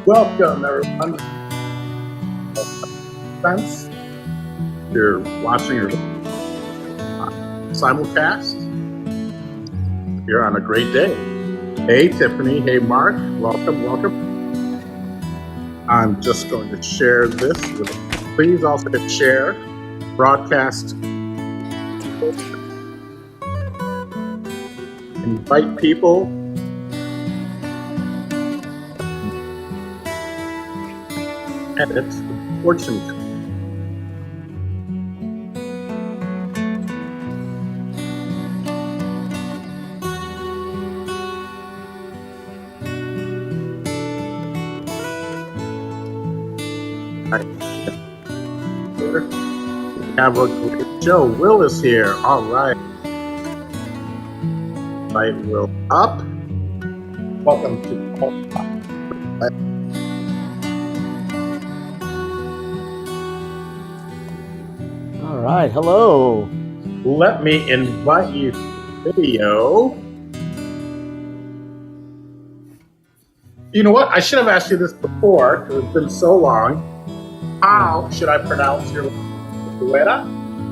Welcome, everyone. Thanks. You're watching your simulcast. You're on a great day. Hey, Tiffany. Hey, Mark. Welcome, welcome. I'm just going to share this with you. Please also hit share, broadcast, invite people. Edit fortune. Have a great show. Will is here. All right. Invite Will up. Welcome to All right, hello. Let me invite you to the video. You know what? I should have asked you this before because it's been so long. How should I pronounce your Luera?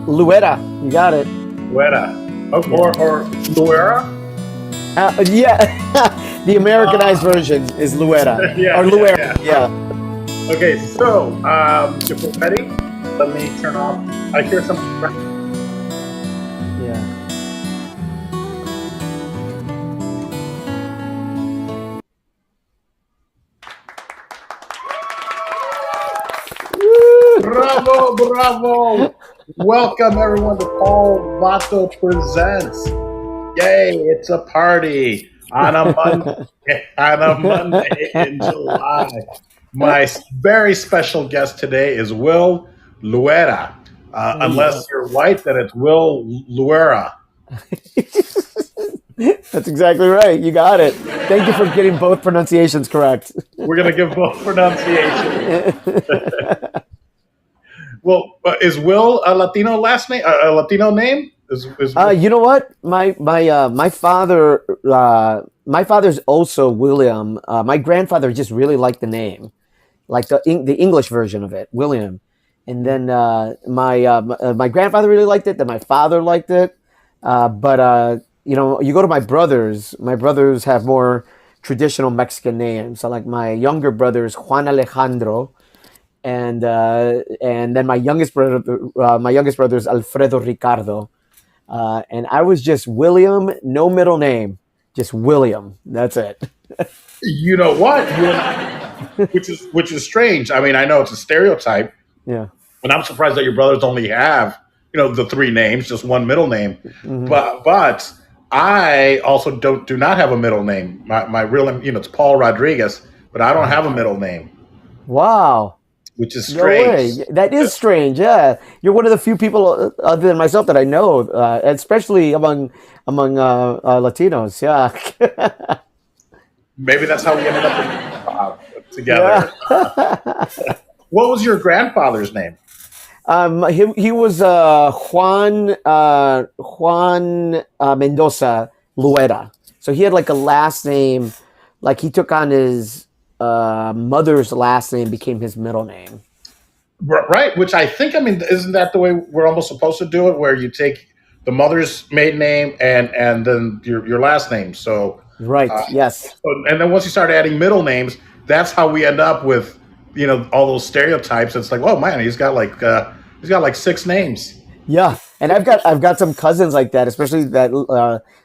Luera, you got it. Luera. Or Luera? Yeah, the Americanized version is Luera. Yeah, or Luera, yeah. Okay, so if we're ready, let me turn off. I hear some. Yeah. Bravo, bravo. Welcome everyone to Vato Presents. Yay, it's a party on a Monday in July. My very special guest today is Will Luera. Unless you're white, then it's Will Luera. That's exactly right. You got it. Thank you for getting both pronunciations correct. We're going to give both pronunciations. Well, is Will a Latino last name? A Latino name? You know what? My father's also William. My grandfather just really liked the name, like the English version of it, William. And then my grandfather really liked it. Then my father liked it. But you go to my brothers. My brothers have more traditional Mexican names. So like my younger brother is Juan Alejandro, and then my youngest brother is Alfredo Ricardo. And I was just William, no middle name, just William. That's it. You know what? Which is strange. I mean, I know it's a stereotype. Yeah. And I'm surprised that your brothers only have, the three names, just one middle name. Mm-hmm. But I also do not have a middle name. My real name, it's Paul Rodriguez, but I don't have a middle name. Wow. Which is strange. No way. That is strange. Yeah, you're one of the few people other than myself that I know, especially among Latinos. Yeah. Maybe that's how we ended up together. Yeah. What was your grandfather's name? He was Juan Mendoza Luera. So he had like a last name, like he took on his mother's last name, became his middle name. Right, which I think, isn't that the way we're almost supposed to do it, where you take the mother's maiden name and then your last name? So right, yes. And then once you start adding middle names, that's how we end up with all those stereotypes. It's like, oh man, he's got like 6 names. Yeah, and I've got some cousins like that, especially that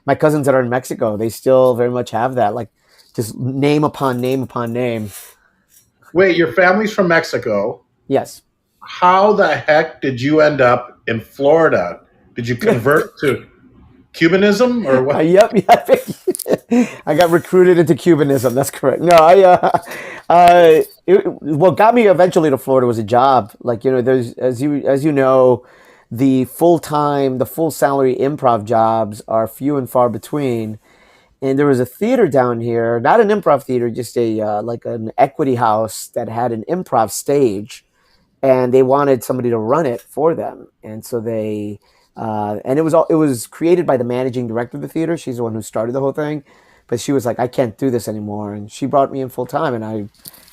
my cousins that are in Mexico. They still very much have that, like just name upon name upon name. Wait, your family's from Mexico? Yes. How the heck did you end up in Florida? Did you convert to Cubanism or what? Yep. I got recruited into Cubanism. That's correct. No, what got me eventually to Florida was a job. Like, there's, as you know, the full salary improv jobs are few and far between. And there was a theater down here, not an improv theater, just a like an equity house that had an improv stage, and they wanted somebody to run it for them. And so they and it was created by the managing director of the theater. She's the one who started the whole thing, but she was like, I can't do this anymore, and she brought me in full time, and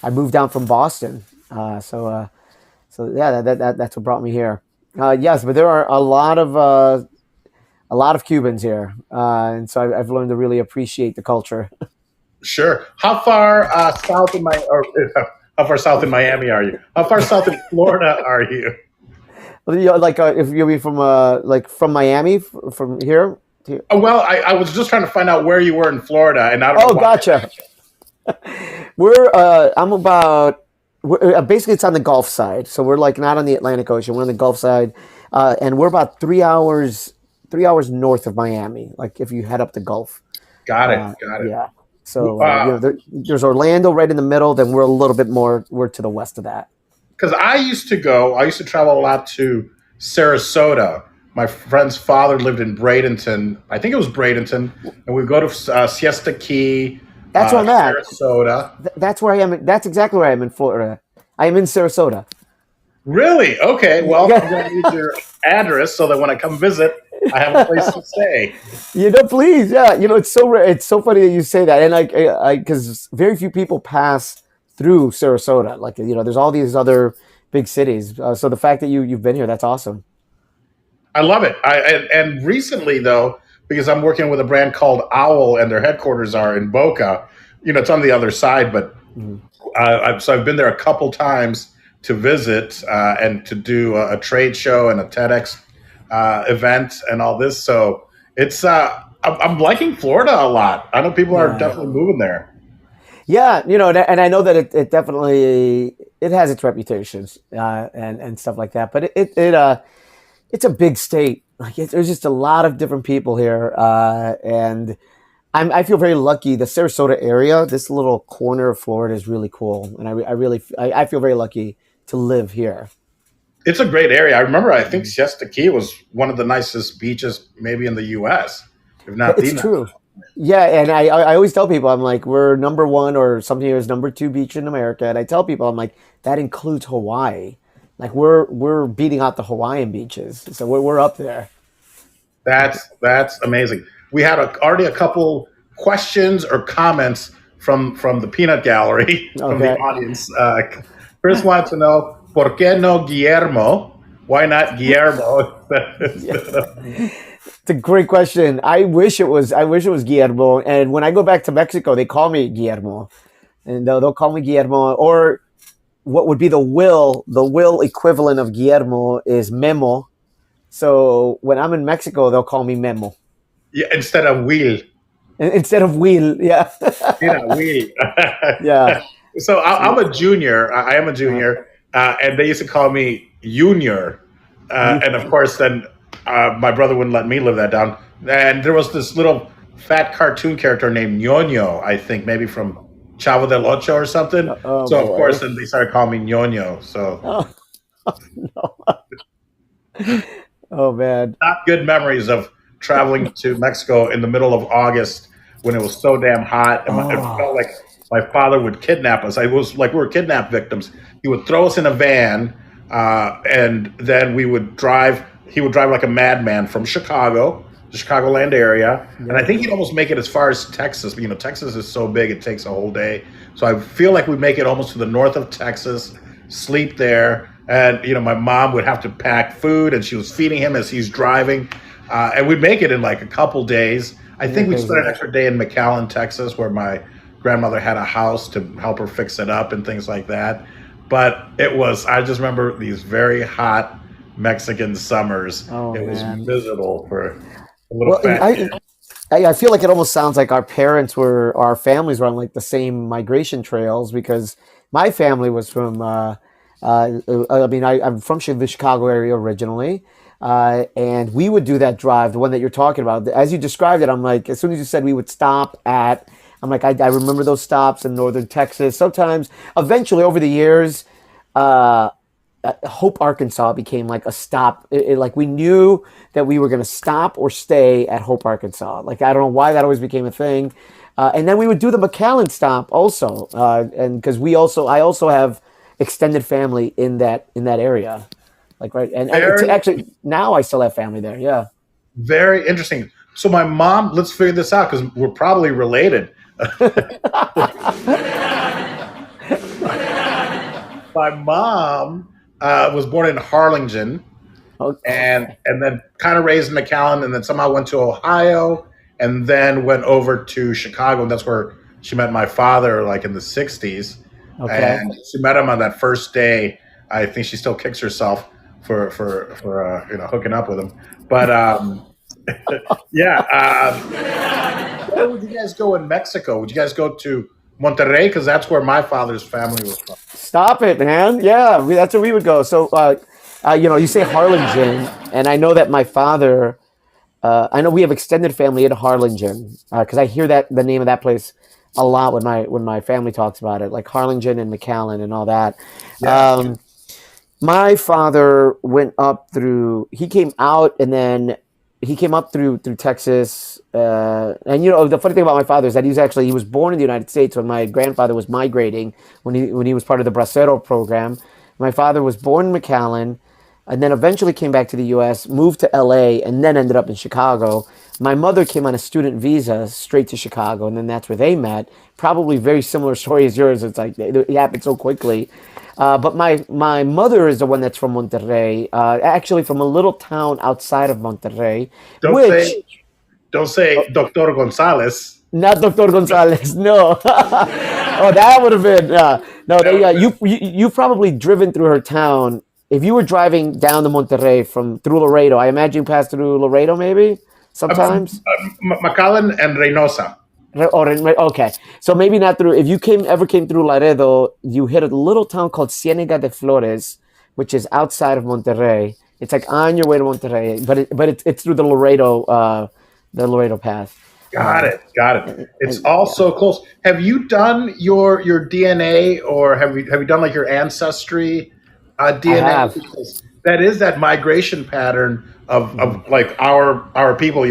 I moved down from Boston. So yeah, that's what brought me here. Yes, but there are a lot of Cubans here, and so I've learned to really appreciate the culture. Sure. How far south in my or how far south in Miami are you? How far south in Florida are you? Like if you'll be from like from Miami, from here. Oh, well, I was just trying to find out where you were in Florida, and I don't Oh, know why. gotcha. We're I'm about basically it's on the Gulf side, so we're like not on the Atlantic Ocean. We're on the Gulf side, and we're about 3 hours north of Miami. Like if you head up the Gulf, Got it. Got it. yeah. So Uh, there's Orlando right in the middle. Then we're a little bit more. We're to the west of that. Because I used to travel a lot to Sarasota. My friend's father lived in Bradenton. I think it was Bradenton, and we go to Siesta Key, That's where I'm at. Sarasota. That's where I am. That's exactly where I am in Florida. I am in Sarasota. Really? Okay. Well, I'm going Yeah. to need your address so that when I come visit, I have a place to stay. Please, yeah. It's so it's so funny that you say that, and like, because very few people pass through Sarasota. Like, there's all these other big cities. So the fact that you've been here, that's awesome. I love it. And recently though, because I'm working with a brand called Owwll, and their headquarters are in Boca. It's on the other side, but Mhm. so I've been there a couple times to visit and to do a trade show and a TEDx event and all this. So it's I'm liking Florida a lot. I know people are Yeah, definitely moving there. yeah. And I know that it definitely it has its reputations and stuff like that. But it's a big state. Like there's just a lot of different people here, and I feel very lucky. The Sarasota area, this little corner of Florida, is really cool, and I feel very lucky to live here. It's a great area. I remember. I think Siesta Key was one of the nicest beaches, maybe in the U.S., if not the It's nicest. true. Yeah, and I always tell people I'm like we're number one or something here is number two beach in America, and I tell people I'm like that includes Hawaii. Like we're beating out the Hawaiian beaches, so we're up there. That's amazing. We had already a couple questions or comments from the peanut gallery from the Okay. audience. Chris wanted to know por qué no Guillermo? Why not Guillermo? It's a great question. I wish it was Guillermo. And when I go back to Mexico, they call me Guillermo, and they'll call me Guillermo. Or what would be the will equivalent of Guillermo is Memo. So when I'm in Mexico, they'll call me Memo Yeah, instead of Will. instead of Will. Yeah, Will. yeah. So So, I'm a junior. I am a uh, junior, and they used to call me Junior. you, And of course, then my brother wouldn't let me live that down. And there was this little fat cartoon character named Ñoño, I think, maybe from Chavo del Ocho or something. oh So of course, boy. then they started calling me Ñoño. So Oh, no. Oh man. not good memories of traveling to Mexico in the middle of August when it was so damn hot, and it felt Oh, like my father would kidnap us. I was like we were kidnap victims. He would throw us in a van, and then we would drive. He would drive like a madman from Chicago, the Chicagoland area, and I yep. think he'd almost make it as far as Texas. But, Texas is so big; it takes a whole day. So I feel like we make it almost to the north of Texas, sleep there, and my mom would have to pack food, and she was feeding him as he's driving, and we'd make it in like a couple days. I Isn't that think we spent crazy? an extra day in McAllen, Texas, where my grandmother had a house to help her fix it up and things like that. But I just remember these very hot Mexican summers. Oh It was man. miserable for a little Well, fat kid. I feel like it almost sounds like our families were on like the same migration trails because my family was from, I mean, I'm from the Chicago area originally. And we would do that drive, the one that you're talking about. As you described it, I'm like, as soon as you said we would stop at, I'm like, I remember those stops in northern Texas. Sometimes, eventually over the years, Hope, Arkansas became like a stop. Like we knew that we were going to stop or stay at Hope, Arkansas. Like I don't know why that always became a thing. And then we would do the McAllen stop also, and because I also have extended family in that area, like right. And it's Very, actually now I still have family there. Yeah. very interesting. So my mom, let's figure this out because we're probably related. My mom was born in Harlingen, and Okay. then kind of raised in McAllen, and then somehow went to Ohio, and then went over to Chicago, and that's where she met my father, like in the '60s, Okay. and she met him on that first day. I think she still kicks herself for hooking up with him, but yeah. Where would you guys go in Mexico? Would you guys go to Monterrey because that's where my father's family was from? Stop it, man. Yeah, that's where we would go. So, you say Harlingen, and I know that my father. I know we have extended family in Harlingen because I hear that the name of that place a lot when my family talks about it, like Harlingen and McAllen and all that. Yeah. Um, my father went up through. He came out and then he came up through Texas. And the funny thing about my father is that he was born in the United States when my grandfather was migrating when he was part of the Bracero program. My father was born in McAllen, and then eventually came back to the U.S., moved to L.A., and then ended up in Chicago. My mother came on a student visa straight to Chicago, and then that's where they met. Probably very similar story as yours. It's like it happened so quickly. But my mother is the one that's from Monterrey, actually from a little town outside of Monterrey, Don't which say don't say Doctor Gonzalez. not Doctor Gonzalez, no. Oh, that would have been no. That would You've probably driven through her town. If you were driving down to Monterrey from through Laredo, I imagine you passed through Laredo maybe sometimes. McAllen and Reynosa. Okay, so maybe not through. If you ever came through Laredo, you hit a little town called Cienega de Flores, which is outside of Monterrey. It's like on your way to Monterrey, but it's through the Laredo path. Got it. Got it. It's And all yeah, so close. Have you done your DNA, or have you done like your ancestry I DNA? have. Because that is that migration pattern of Mhm. like our people,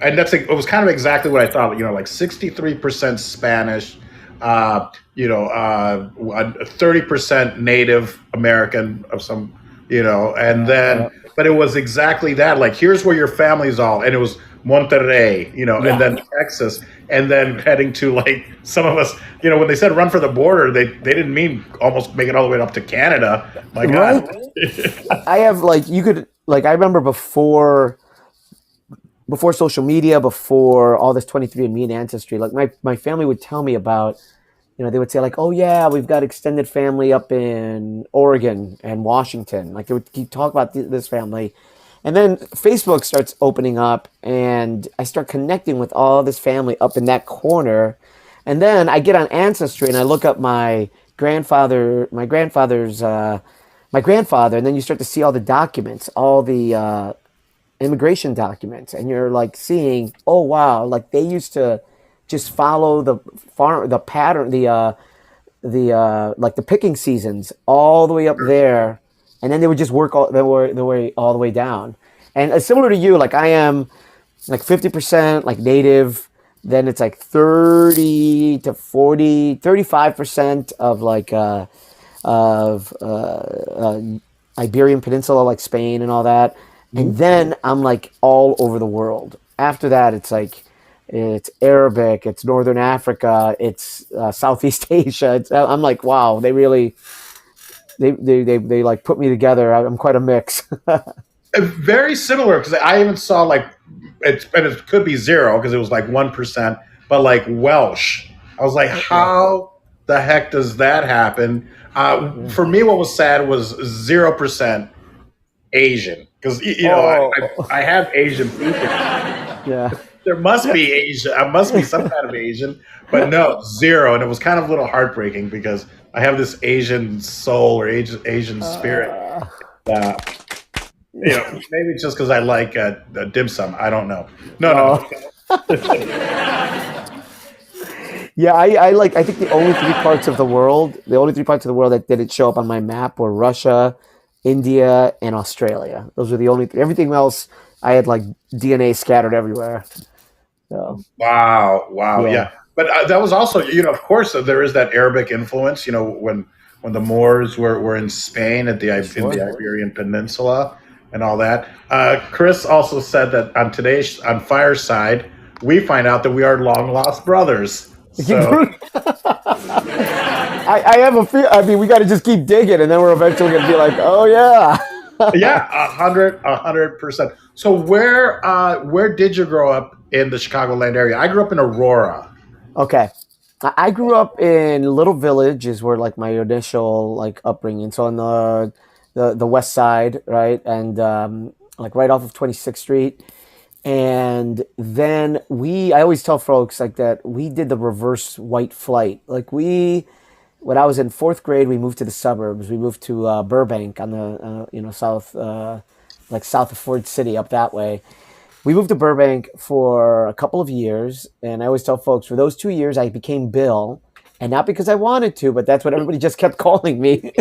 and that's like, it was kind of exactly what I thought. Like 63% Spanish, 30% Native American of some, and Yeah, then yeah, but it was exactly that. Like, here's where your family's all, and it was Monterrey, and yeah. then Texas, and then heading to like some of us, when they said run for the border, they didn't mean almost make it all the way up to Canada. My God. Right. I have like you could like I remember before social media, before all this 23andMe and ancestry, like my family would tell me about, they would say like, oh yeah, we've got extended family up in Oregon and Washington. Like they would keep talk about this family. And then Facebook starts opening up and I start connecting with all this family up in that corner. And then I get on Ancestry and I look up my grandfather, and then you start to see all the documents, all the immigration documents, and you're like seeing, oh wow, like they used to just follow the pattern, the like the picking seasons all the way up there, and then they would just work the way all the way down. And similar to you, like I am like 50% like native, then it's like 30 to 40, 35% of like of Iberian Peninsula, like Spain and all that. And then I'm like all over the world. After that, it's Arabic, it's Northern Africa, it's Southeast Asia. I'm like, wow, they really they like put me together. I'm quite a mix. Very similar because I even saw like it could be zero because it was like 1%, but like Welsh. I was like, Yeah. how the heck does that happen? Yeah. For me, what was sad was 0% Asian because Oh, I have Asian features. yeah. There must be Asian. I must be some kind of Asian, but no, zero. And it was kind of a little heartbreaking because I have this Asian soul or Asian spirit. Uh, Uh, maybe it's just because I like dim sum. I don't know. No, no, oh. Yeah, I think the only three parts of the world that didn't show up on my map were Russia, India, and Australia. Those were the only everything else I had like DNA scattered everywhere. So Wow, yeah, yeah. But that was also, of course, there is that Arabic influence. When the Moors were in Spain in the sure. Iberian Peninsula and all that. Chris also said that on Fireside, we find out that we are long lost brothers. So I have a feel. I mean, we got to just keep digging, and then we're eventually going to be like, oh yeah. yeah, 100%. So where did you grow up in the Chicagoland area? I grew up in Aurora. Okay. I grew up in Little Village is where like my initial like upbringing. So on the west side, right? And like right off of 26th Street. And then I always tell folks like that we did the reverse white flight. Like when I was in fourth grade, we moved to the suburbs. We moved to Burbank on the south, like south of Ford City, up that way. We moved to Burbank for a couple of years, and I always tell folks for those 2 years I became Bill, and not because I wanted to, but that's what everybody just kept calling me.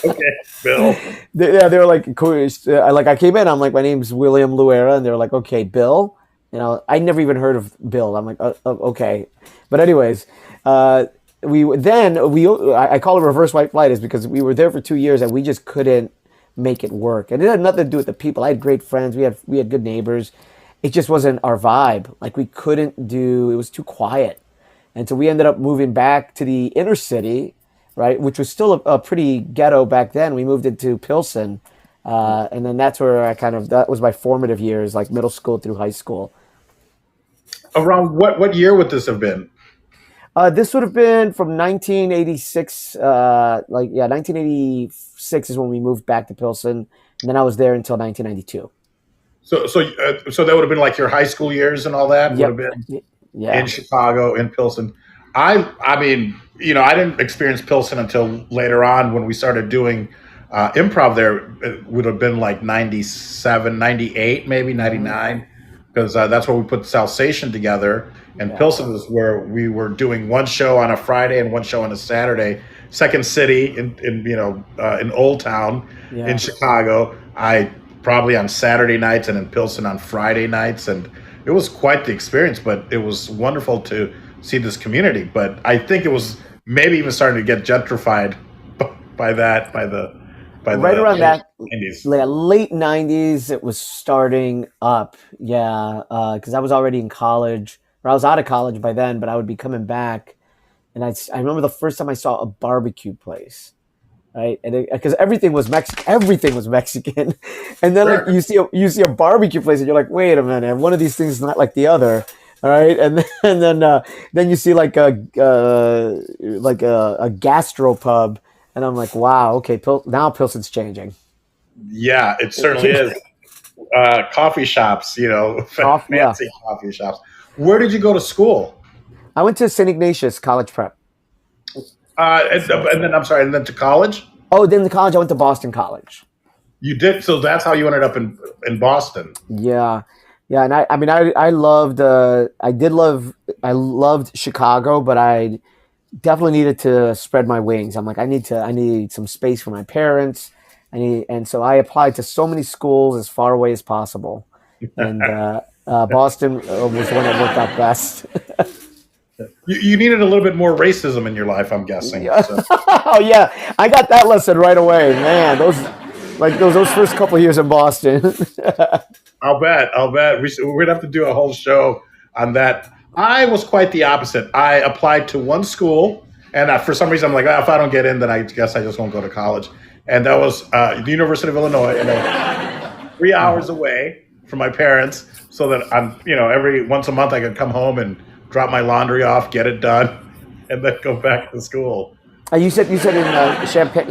Okay, Bill. They were like, cool. Like I came in, I'm like, my name's William Luera, and they're like, okay, Bill. I never even heard of Bill. I'm like, okay, but anyways, uh, I call it reverse white flight is because we were there for 2 years and we just couldn't make it work, and it had nothing to do with the people. I had great friends. We had good neighbors. It just wasn't our vibe. Like we couldn't do. It was too quiet, and so we ended up moving back to the inner city, right, which was still a pretty ghetto back then. We moved into Pilsen, and then that's where that was my formative years, like middle school through high school. Around what year would this have been? This would have been from 1986. 1986 is when we moved back to Pilsen, and then I was there until 1992. So that would have been like your high school years and all that would have Yep. been in Yeah. Chicago, in Pilsen. I mean, I didn't experience Pilsen until later on when we started doing improv there. It would have been like 97, 98, maybe Mhm. 99, because that's where we put Salsation together. And Yeah. Pilsen was where we were doing one show on a Friday and one show on a Saturday. Second City in Old Town in Yeah. Chicago. I probably on Saturday nights and in Pilsen on Friday nights, and it was quite the experience. But it was wonderful to see this community. But I think it was maybe even starting to get gentrified by Right the around that '90s. late 90s, it was starting up. Yeah. Because I was already in college, or I was out of college by then, but I would be coming back. And I remember the first time I saw a barbecue place, right? And because everything was Mexican, and then like Sure. you see a barbecue place, and you're like, wait a minute, one of these things is not like the other, all right? And then then you see like a gastropub, and I'm like, wow, okay, now Pilsen's changing. Yeah, it certainly is. Coffee shops, Off, yeah. fancy coffee shops. Where did you go to school? I went to St. Ignatius College Prep. And then I'm sorry, and then to college. Oh, then the college I went to Boston College. You did, so that's how you ended up in Boston. Yeah, yeah, and I mean, I loved, I loved Chicago, but I definitely needed to spread my wings. I'm like, I need some space for my parents. And so I applied to so many schools as far away as possible, and Boston was the one that worked out best. You needed a little bit more racism in your life, I'm guessing. Yeah. So Oh yeah, I got that lesson right away, man. Those first couple of years in Boston. I'll bet we're gonna have to do a whole show on that. I was quite the opposite. I applied to one school, and for some reason I'm like, if I don't get in, then I guess I just won't go to college. And that was the University of Illinois, and 3 hours away from my parents, so that every once a month I could come home and drop my laundry off, get it done, and then go back to school. You said in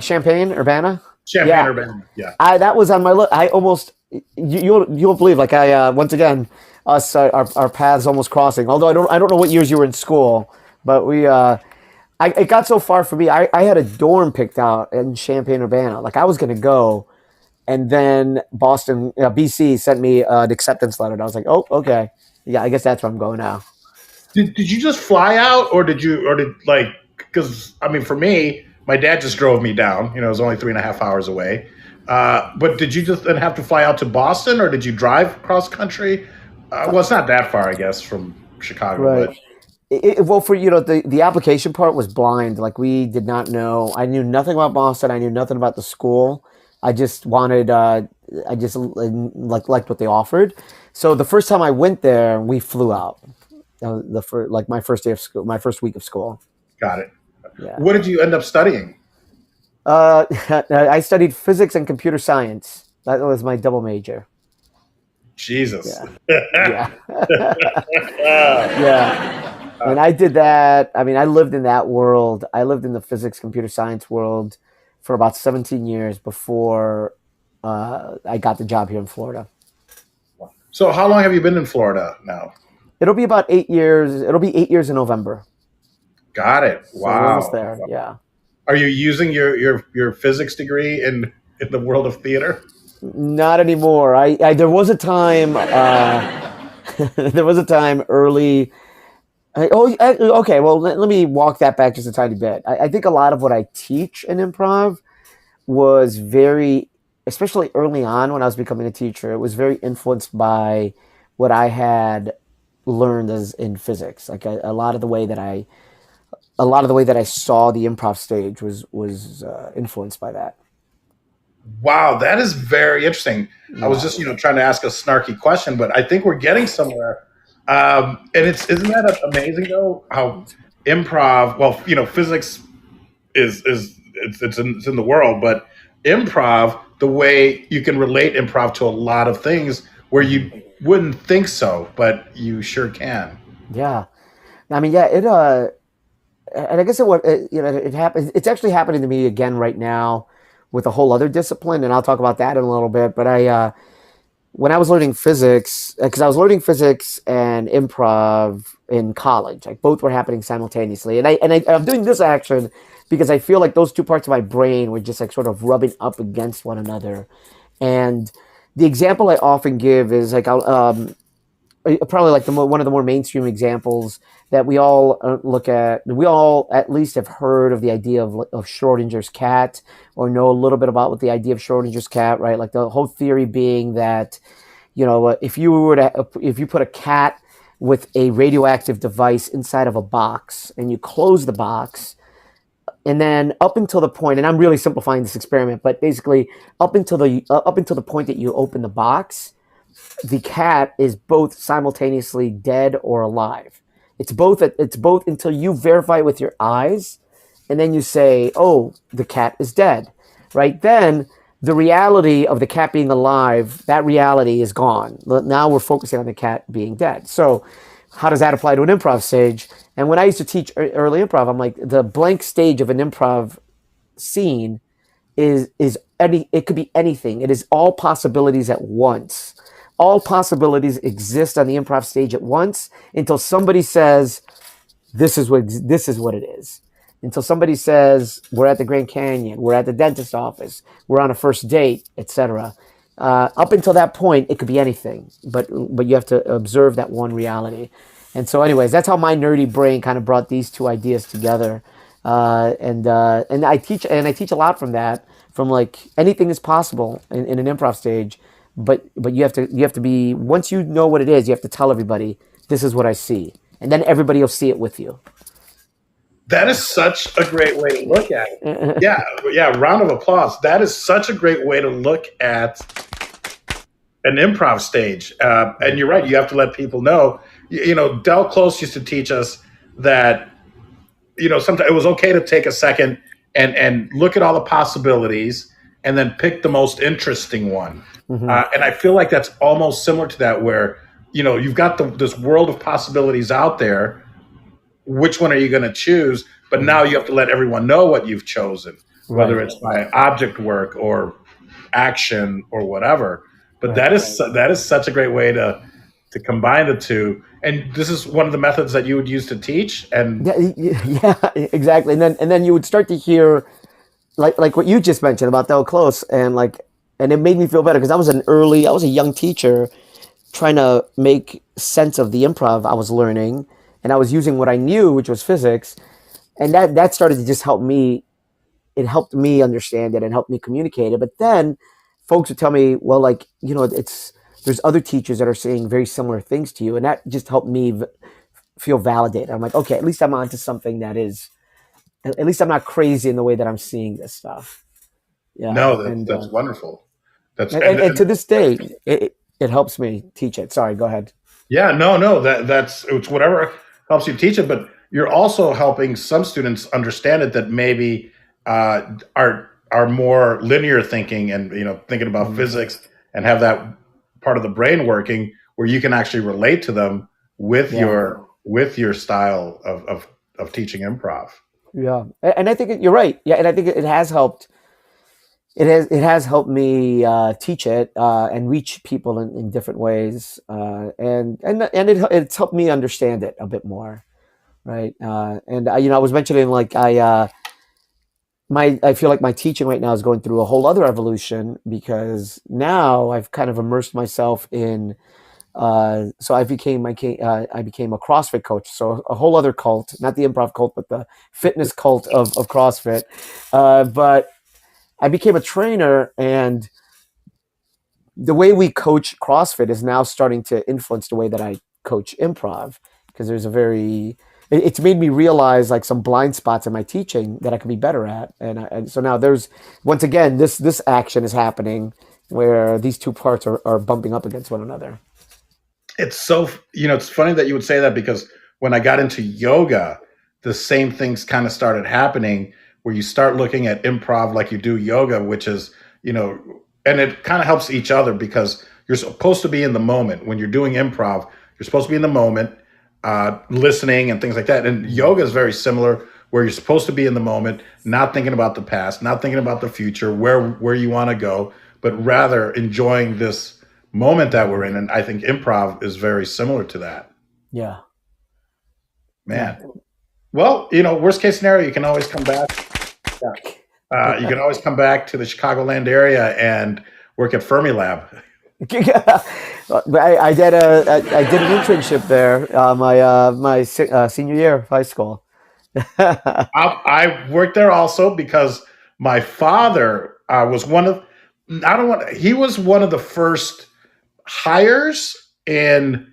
Champaign, Urbana. Champaign Yeah, Urbana, yeah. that was on my list. I almost you won't believe like once again us our paths almost crossing. Although I don't know what years you were in school, but it got so far for me. I had a dorm picked out in Champaign Urbana. Like I was gonna go, and then Boston, BC sent me an acceptance letter, and I was like, oh, okay, yeah, I guess that's where I'm going now. Did you just fly out, or did because I mean, for me, my dad just drove me down. It was only 3.5 hours away. But did you just then have to fly out to Boston, or did you drive cross country? Well, it's not that far, I guess, from Chicago, Right. but Well, for the application part was blind. Like we did not know. I knew nothing about Boston. I knew nothing about the school. I just wanted. I just liked what they offered. So the first time I went there, we flew out. The first, like my first day of school, my first week of school. got it. Yeah. What did you end up studying? Uh, I studied physics and computer science. That was my double major. Jesus. Yeah. Yeah. Yeah. And I did that. I mean, I lived in that world. I lived in the physics, computer science world for about 17 years before I got the job here in Florida. So, how long have you been in Florida now? It'll be about 8 years. It'll be 8 years in November. Got it. So we're almost Wow. there. Yeah. Are you using your physics degree in the world of theater? Not anymore. I there was a time. There was a time early. Okay. Well, let me walk that back just a tiny bit. I think a lot of what I teach in improv was very, especially early on when I was becoming a teacher, it was very influenced by what I had learned as in physics. Like a lot of the way that I saw the improv stage was influenced by that. Wow, that is very interesting. I was Yeah. just trying to ask a snarky question, but I think we're getting somewhere. And it's isn't that amazing though? How improv? Well, physics is it's in the world, but improv, the way you can relate improv to a lot of things where you wouldn't think so, but you sure can. Yeah. I mean, yeah. And I guess it happens. It's actually happening to me again right now with a whole other discipline, and I'll talk about that in a little bit. But when I was learning physics, because I was learning physics and improv in college, like both were happening simultaneously, and I'm doing this action because I feel like those two parts of my brain were just like sort of rubbing up against one another. And the example I often give is like probably like one of the more mainstream examples that we all look at. We all at least have heard of the idea of Schrodinger's cat, or know a little bit about what the idea of Schrodinger's cat, right? Like the whole theory being that if you put a cat with a radioactive device inside of a box and you close the box, and then up until the point, and I'm really simplifying this experiment, but basically up until the point that you open the box, the cat is both simultaneously dead or alive. It's both. It's both until you verify it with your eyes, and then you say, "Oh, the cat is dead." Right then, the reality of the cat being alive, that reality is gone. Now we're focusing on the cat being dead. So, how does that apply to an improv stage? And when I used to teach early improv, I'm like, the blank stage of an improv scene is any. It could be anything. It is all possibilities at once. All possibilities exist on the improv stage at once until somebody says, this is what it is. Until somebody says, we're at the Grand Canyon, we're at the dentist office, we're on a first date, etc. Up until that point, it could be anything, but you have to observe that one reality. And so, anyways, that's how my nerdy brain kind of brought these two ideas together. And I teach a lot from that. From like anything is possible in an improv stage, but you have to be, once you know what it is, you have to tell everybody, this is what I see, and then everybody will see it with you. That is such a great way to look at it. Yeah, yeah. Round of applause. That is such a great way to look at an improv stage. And you're right. You have to let people know. Del Close used to teach us that sometimes it was okay to take a second and look at all the possibilities and then pick the most interesting one. Mm-hmm. And I feel like that's almost similar to that, where you've got this world of possibilities out there. Which one are you going to choose? But now you have to let everyone know what you've chosen, whether Right. it's by object work or action or whatever. But Right. that is such a great way to combine the two. And this is one of the methods that you would use to teach. And Yeah, exactly. And then you would start to hear like what you just mentioned about Del Close, and it made me feel better because I was a young teacher trying to make sense of the improv I was learning, and I was using what I knew, which was physics, and that started to just help me. It helped me understand it and helped me communicate it. But then folks would tell me, well, like, it's there's other teachers that are saying very similar things to you, and that just helped me feel validated. I'm like, okay, at least I'm onto something that is, at least I'm not crazy in the way that I'm seeing this stuff. Yeah, No, and that's wonderful. That's and to this day, it helps me teach it. Sorry, go ahead. Yeah, no, that's it's whatever helps you teach it, but you're also helping some students understand it that maybe are more linear thinking and thinking about Mm, physics and have that part of the brain working where you can actually relate to them yeah, with your style of teaching improv. yeah, and I think you're right. Yeah, and I think it has helped. It has helped me teach it and reach people in different ways, and it's helped me understand it a bit more, right? And I was mentioning, like, I feel like my teaching right now is going through a whole other evolution because now I've kind of immersed myself in. So I became a CrossFit coach. So a whole other cult, not the improv cult, but the fitness cult of CrossFit. But I became a trainer, and the way we coach CrossFit is now starting to influence the way that I coach improv, because it's made me realize, like, some blind spots in my teaching that I could be better at, and so now there's, once again, this action is happening where these two parts are bumping up against one another. It's so, it's funny that you would say that because when I got into yoga, the same things kind of started happening where you start looking at improv like you do yoga, which is, you know, and it kind of helps each other because you're supposed to be in the moment. When you're doing improv, you're supposed to be in the moment, listening and things like that. And yoga is very similar where you're supposed to be in the moment, not thinking about the past, not thinking about the future, where you want to go, but rather enjoying this moment that we're in. And I think improv is very similar to that. Yeah, yeah, Man. Well, worst case scenario, you can always come back. Yeah. You can always come back to the Chicagoland area and work at Fermilab. I did an internship there my senior year of high school. I worked there also because my father was one of I don't want he was one of the first hires in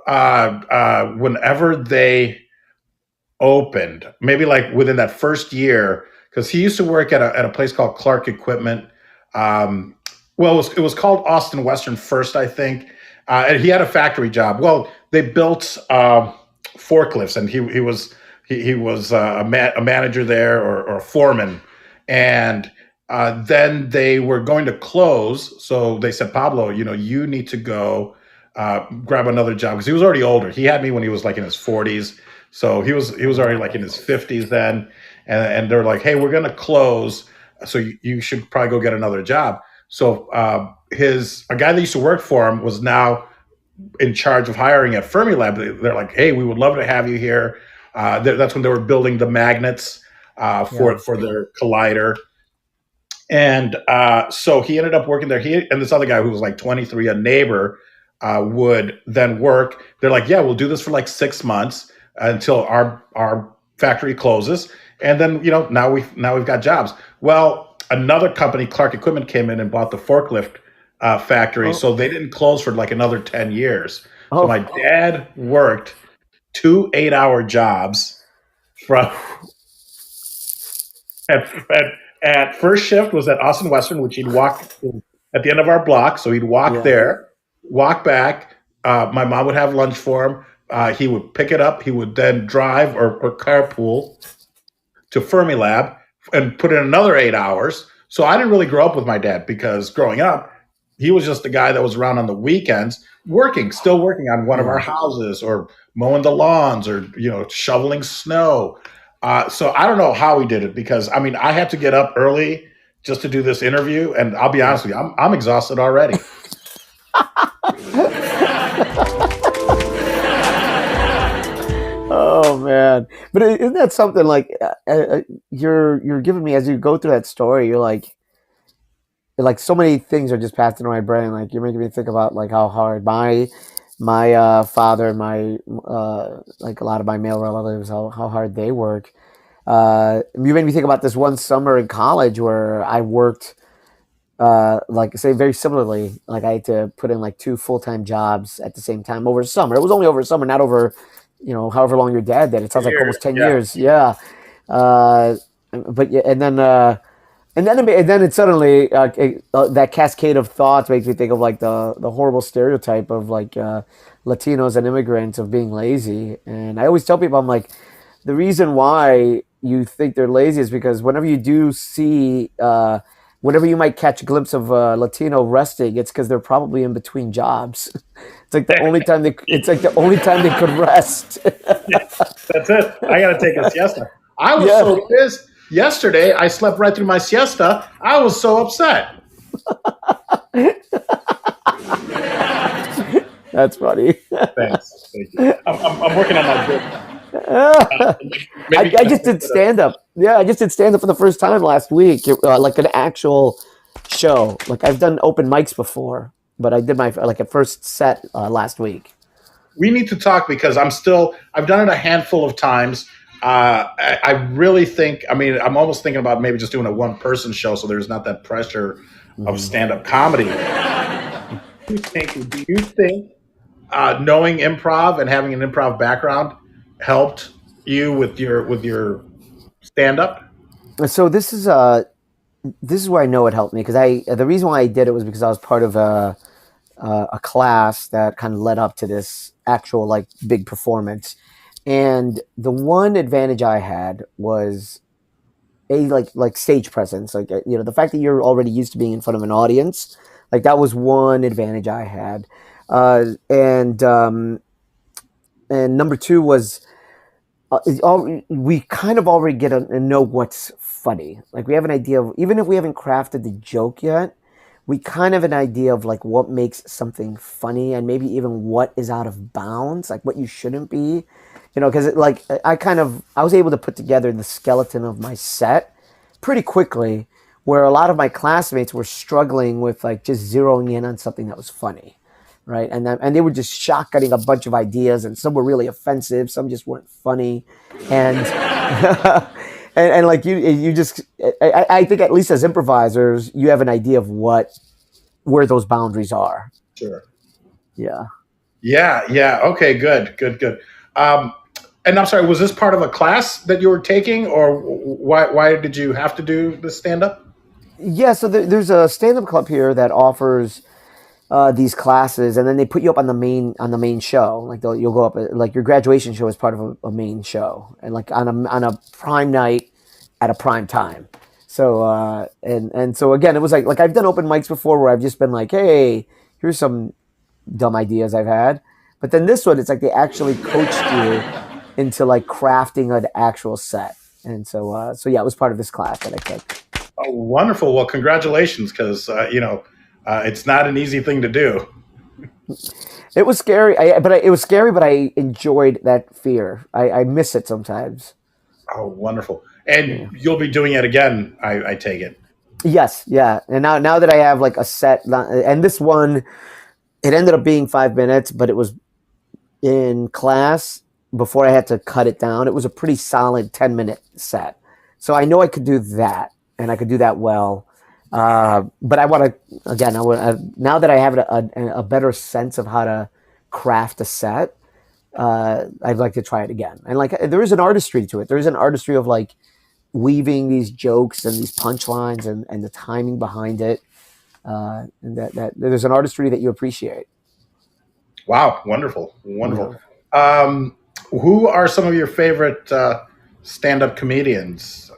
whenever they opened, maybe like within that first year, because he used to work at a place called Clark Equipment. Um, well, it was called Austin Western first, I think, and he had a factory job. Well, they built forklifts, and he was a manager there or a foreman, and then they were going to close, so they said, Pablo, you need to go grab another job because he was already older. He had me when he was like in his 40s, so he was already like in his 50s then, and they're like, hey, we're gonna close, so you should probably go get another job. So his a guy that used to work for him was now in charge of hiring at Fermilab. They're like, hey, we would love to have you here. That's when they were building the magnets Yeah, for their collider. And so he ended up working there. He and this other guy who was like 23, a neighbor, would then work. They're like, yeah, we'll do this for like 6 months until our factory closes, and then now we've got jobs. Well, another company, Clark Equipment, came in and bought the forklift factory, oh, so they didn't close for like another 10 years. So my oh, dad worked 2 8-hour jobs from at first shift was at Austin Western, which he'd walk at the end of our block. So he'd walk yeah, there, walk back. My mom would have lunch for him. He would pick it up. He would then drive or carpool to Fermilab and put in another 8 hours. So I didn't really grow up with my dad because growing up, he was just the guy that was around on the weekends working, still working on one of our yeah. houses or mowing the lawns or shoveling snow. So I don't know how he did it because I mean I had to get up early just to do this interview, and I'll be Yeah. honest with you, I'm exhausted already. Oh man, but isn't that something, like, you're giving me, as you go through that story, you're like so many things are just passing through my brain. Like, you're making me think about, like, how hard my father, my like a lot of my male relatives, how hard they work. You made me think about this one summer in college where I worked like say very similarly, like I had to put in like 2 full-time jobs at the same time over summer. It was only over summer, not over, however long your dad did. It sounds like almost 10 Yeah. years. Yeah. Uh, but yeah, and then it suddenly that cascade of thoughts makes me think of like the horrible stereotype of like Latinos and immigrants of being lazy. And I always tell people, I'm like, the reason why you think they're lazy is because whenever you do see, whenever you might catch a glimpse of a Latino resting, it's because they're probably in between jobs. It's like the only time they could rest. That's it. I got to take a siesta. I was Yeah, so pissed yesterday. I slept right through my siesta. I was so upset. that's funny. Thanks. Thank you. I'm working on my book. I just did stand up. Yeah, I just did stand up for the first time last week, like an actual show. Like I've done open mics before, but I did my like a first set last week. We need to talk because I've done it a handful of times. I really think, I mean, I'm almost thinking about maybe just doing a one person show so there's not that pressure of stand up comedy. Do you think knowing improv and having an improv background helped you with your stand up? So this is where I know it helped me because the reason why I did it was because I was part of a class that kind of led up to this actual like big performance, and the one advantage I had was a like stage presence, like the fact that you're already used to being in front of an audience, like that was one advantage I had, and number two was we kind of already get to know what's funny. Like we have an idea of, even if we haven't crafted the joke yet, we kind of have an idea of like what makes something funny and maybe even what is out of bounds, like what you shouldn't be, because like I was able to put together the skeleton of my set pretty quickly, where a lot of my classmates were struggling with like just zeroing in on something that was funny, right? And they were just shotgunning a bunch of ideas, and some were really offensive, some just weren't funny, and and like you just I think at least as improvisers you have an idea of where those boundaries are. Sure. Yeah. Yeah. Yeah. Okay. Good. And I'm sorry, was this part of a class that you were taking, or why did you have to do the stand up? Yeah, so there's a stand-up club here that offers these classes, and then they put you up on the main show. Like you'll go up, like your graduation show is part of a main show, and like on a prime night at a prime time. So and so again, it was like I've done open mics before where I've just been like, hey, here's some dumb ideas I've had, but then this one, it's like they actually coached you into like crafting an actual set, and so yeah, it was part of this class that I took. Oh, wonderful. Well, congratulations, because it's not an easy thing to do. It was scary, it was scary, but I enjoyed that fear. I miss it sometimes. Oh, wonderful. And you'll be doing it again, I take it. Yes, yeah. And now that I have like a set, and this one, it ended up being 5 minutes, but it was in class before I had to cut it down. It was a pretty solid 10-minute set. So I know I could do that, and I could do that well. But I want to, again, now that I have a better sense of how to craft a set, I'd like to try it again. And like, there is an artistry to it. There is an artistry of like weaving these jokes and these punchlines and the timing behind it. And that there's an artistry that you appreciate. Wow, wonderful. Who are some of your favorite stand-up comedians,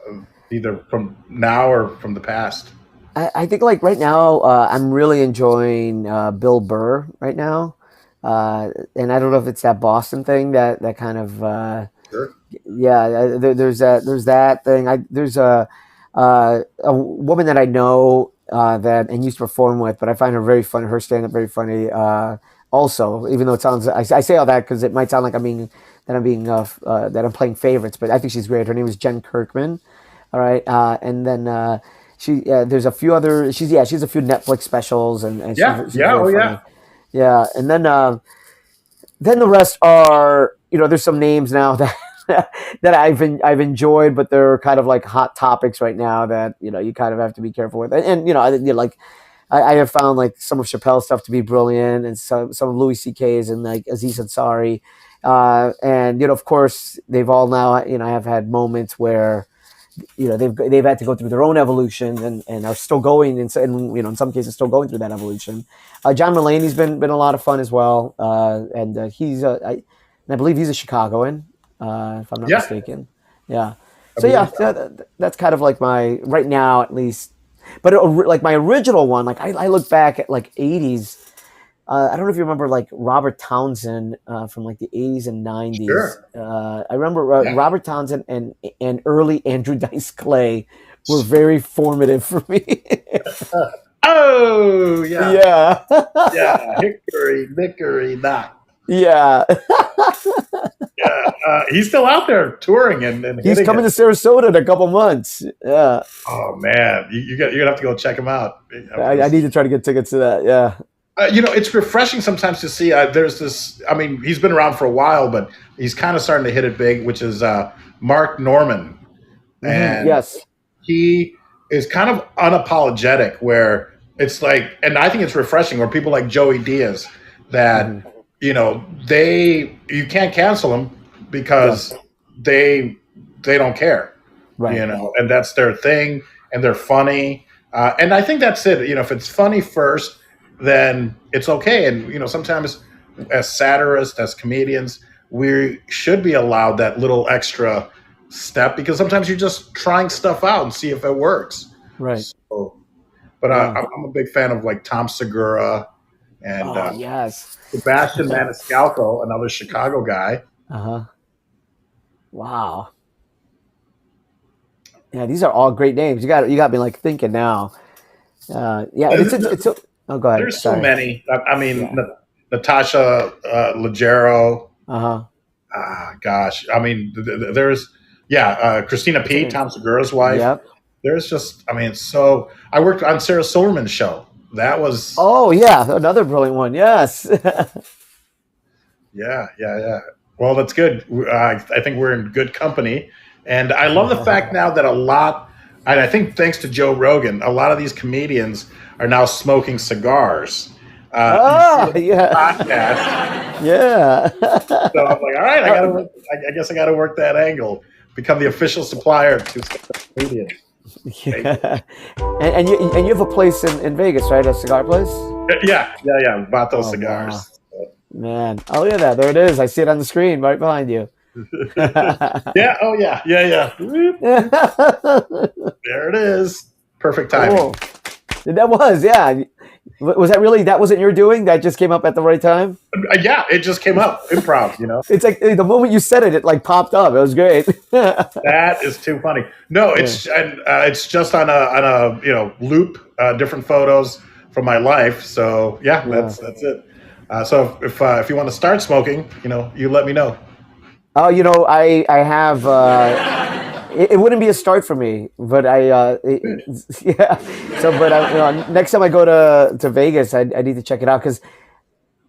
either from now or from the past? I think like right now, I'm really enjoying Bill Burr right now. And I don't know if it's that Boston thing that kind of Sure. yeah. There's that thing. There's a woman that I know that and used to perform with, but I find her very funny. Her stand up very funny. Also, even though it sounds, I say all that because it might sound like that I'm playing favorites, but I think she's great. Her name is Jen Kirkman. All right, and then there's a few other. She has a few Netflix specials, and she's very funny. Yeah, and then the rest are, there's some names now that that I've enjoyed, but they're kind of like hot topics right now that you kind of have to be careful with. And like I have found like some of Chappelle's stuff to be brilliant, and some of Louis C.K.'s and like Aziz Ansari, and of course they've all now have had moments where they've had to go through their own evolution and are still going and in some cases still going through that evolution. John Mulaney's been a lot of fun as well, and I believe he's a Chicagoan, if I'm not Yeah, mistaken. Yeah. I So yeah, believe so. that's kind of like my right now at least. But like my original one, like I look back at like '80s. I don't know if you remember like Robert Townsend from like the '80s and '90s. Sure. I remember Yeah. Robert Townsend and early Andrew Dice Clay were very formative for me. Oh, yeah. Yeah, Yeah. Hickory, dickory, dock. yeah. Yeah. He's still out there touring and He's hitting coming it. to Sarasota in a couple months. Yeah, Oh, man. You're going to have to go check him out. I need to try to get tickets to that. Yeah. It's refreshing sometimes to see. There's this. I mean, he's been around for a while, but he's kind of starting to hit it big, which is Mark Norman, and Yes. he is kind of unapologetic. Where it's like, and I think it's refreshing. Where people like Joey Diaz, that Hmm. you can't cancel them Yeah. because they don't care, Right. and that's their thing, and they're funny. And I think that's it. If it's funny first, then it's okay. And sometimes as satirists, as comedians, we should be allowed that little extra step because sometimes you're just trying stuff out and see if it works. Right. So, but Yeah. I'm a big fan of like Tom Segura and Oh yes. Sebastian Maniscalco, another Chicago guy. Uh-huh. Wow. Yeah, these are all great names. You got me like thinking now. Yeah, oh, go ahead. There's so Sorry. many. I mean, Yeah. Natasha Leggero. Uh-huh. Gosh. I mean, there's, yeah, Christina P., Tom Segura's wife. Yep. There's just, I mean, so I worked on Sarah Silverman's show. That was, Oh yeah, another brilliant one. Yes. yeah, yeah, yeah. Well, that's good. I think we're in good company. And I love the fact now that and I think thanks to Joe Rogan, a lot of these comedians are now smoking cigars. You see Oh it yeah. on podcast. Yeah. So I'm like, all right, I guess I got to work that angle. Become the official supplier to comedians. Yeah. And you have a place in Vegas, right? A cigar place? Yeah, yeah, yeah. Vato Oh wow. cigars. Man. Oh yeah, there it is. I see it on the screen right behind you. Yeah. Oh yeah. Yeah. Yeah. Whoop, there it is. Perfect timing. Cool. That was, yeah. Was that really, that wasn't your doing? That just came up at the right time? Yeah, it just came up. Improv. It's like the moment you said it, it like popped up. It was great. That is too funny. No, it's just on a loop, different photos from my life. So yeah, Yeah. that's it. So if you want to start smoking, you let me know. Oh, I have. It wouldn't be a start for me, but yeah. So, but next time I go to Vegas, I need to check it out because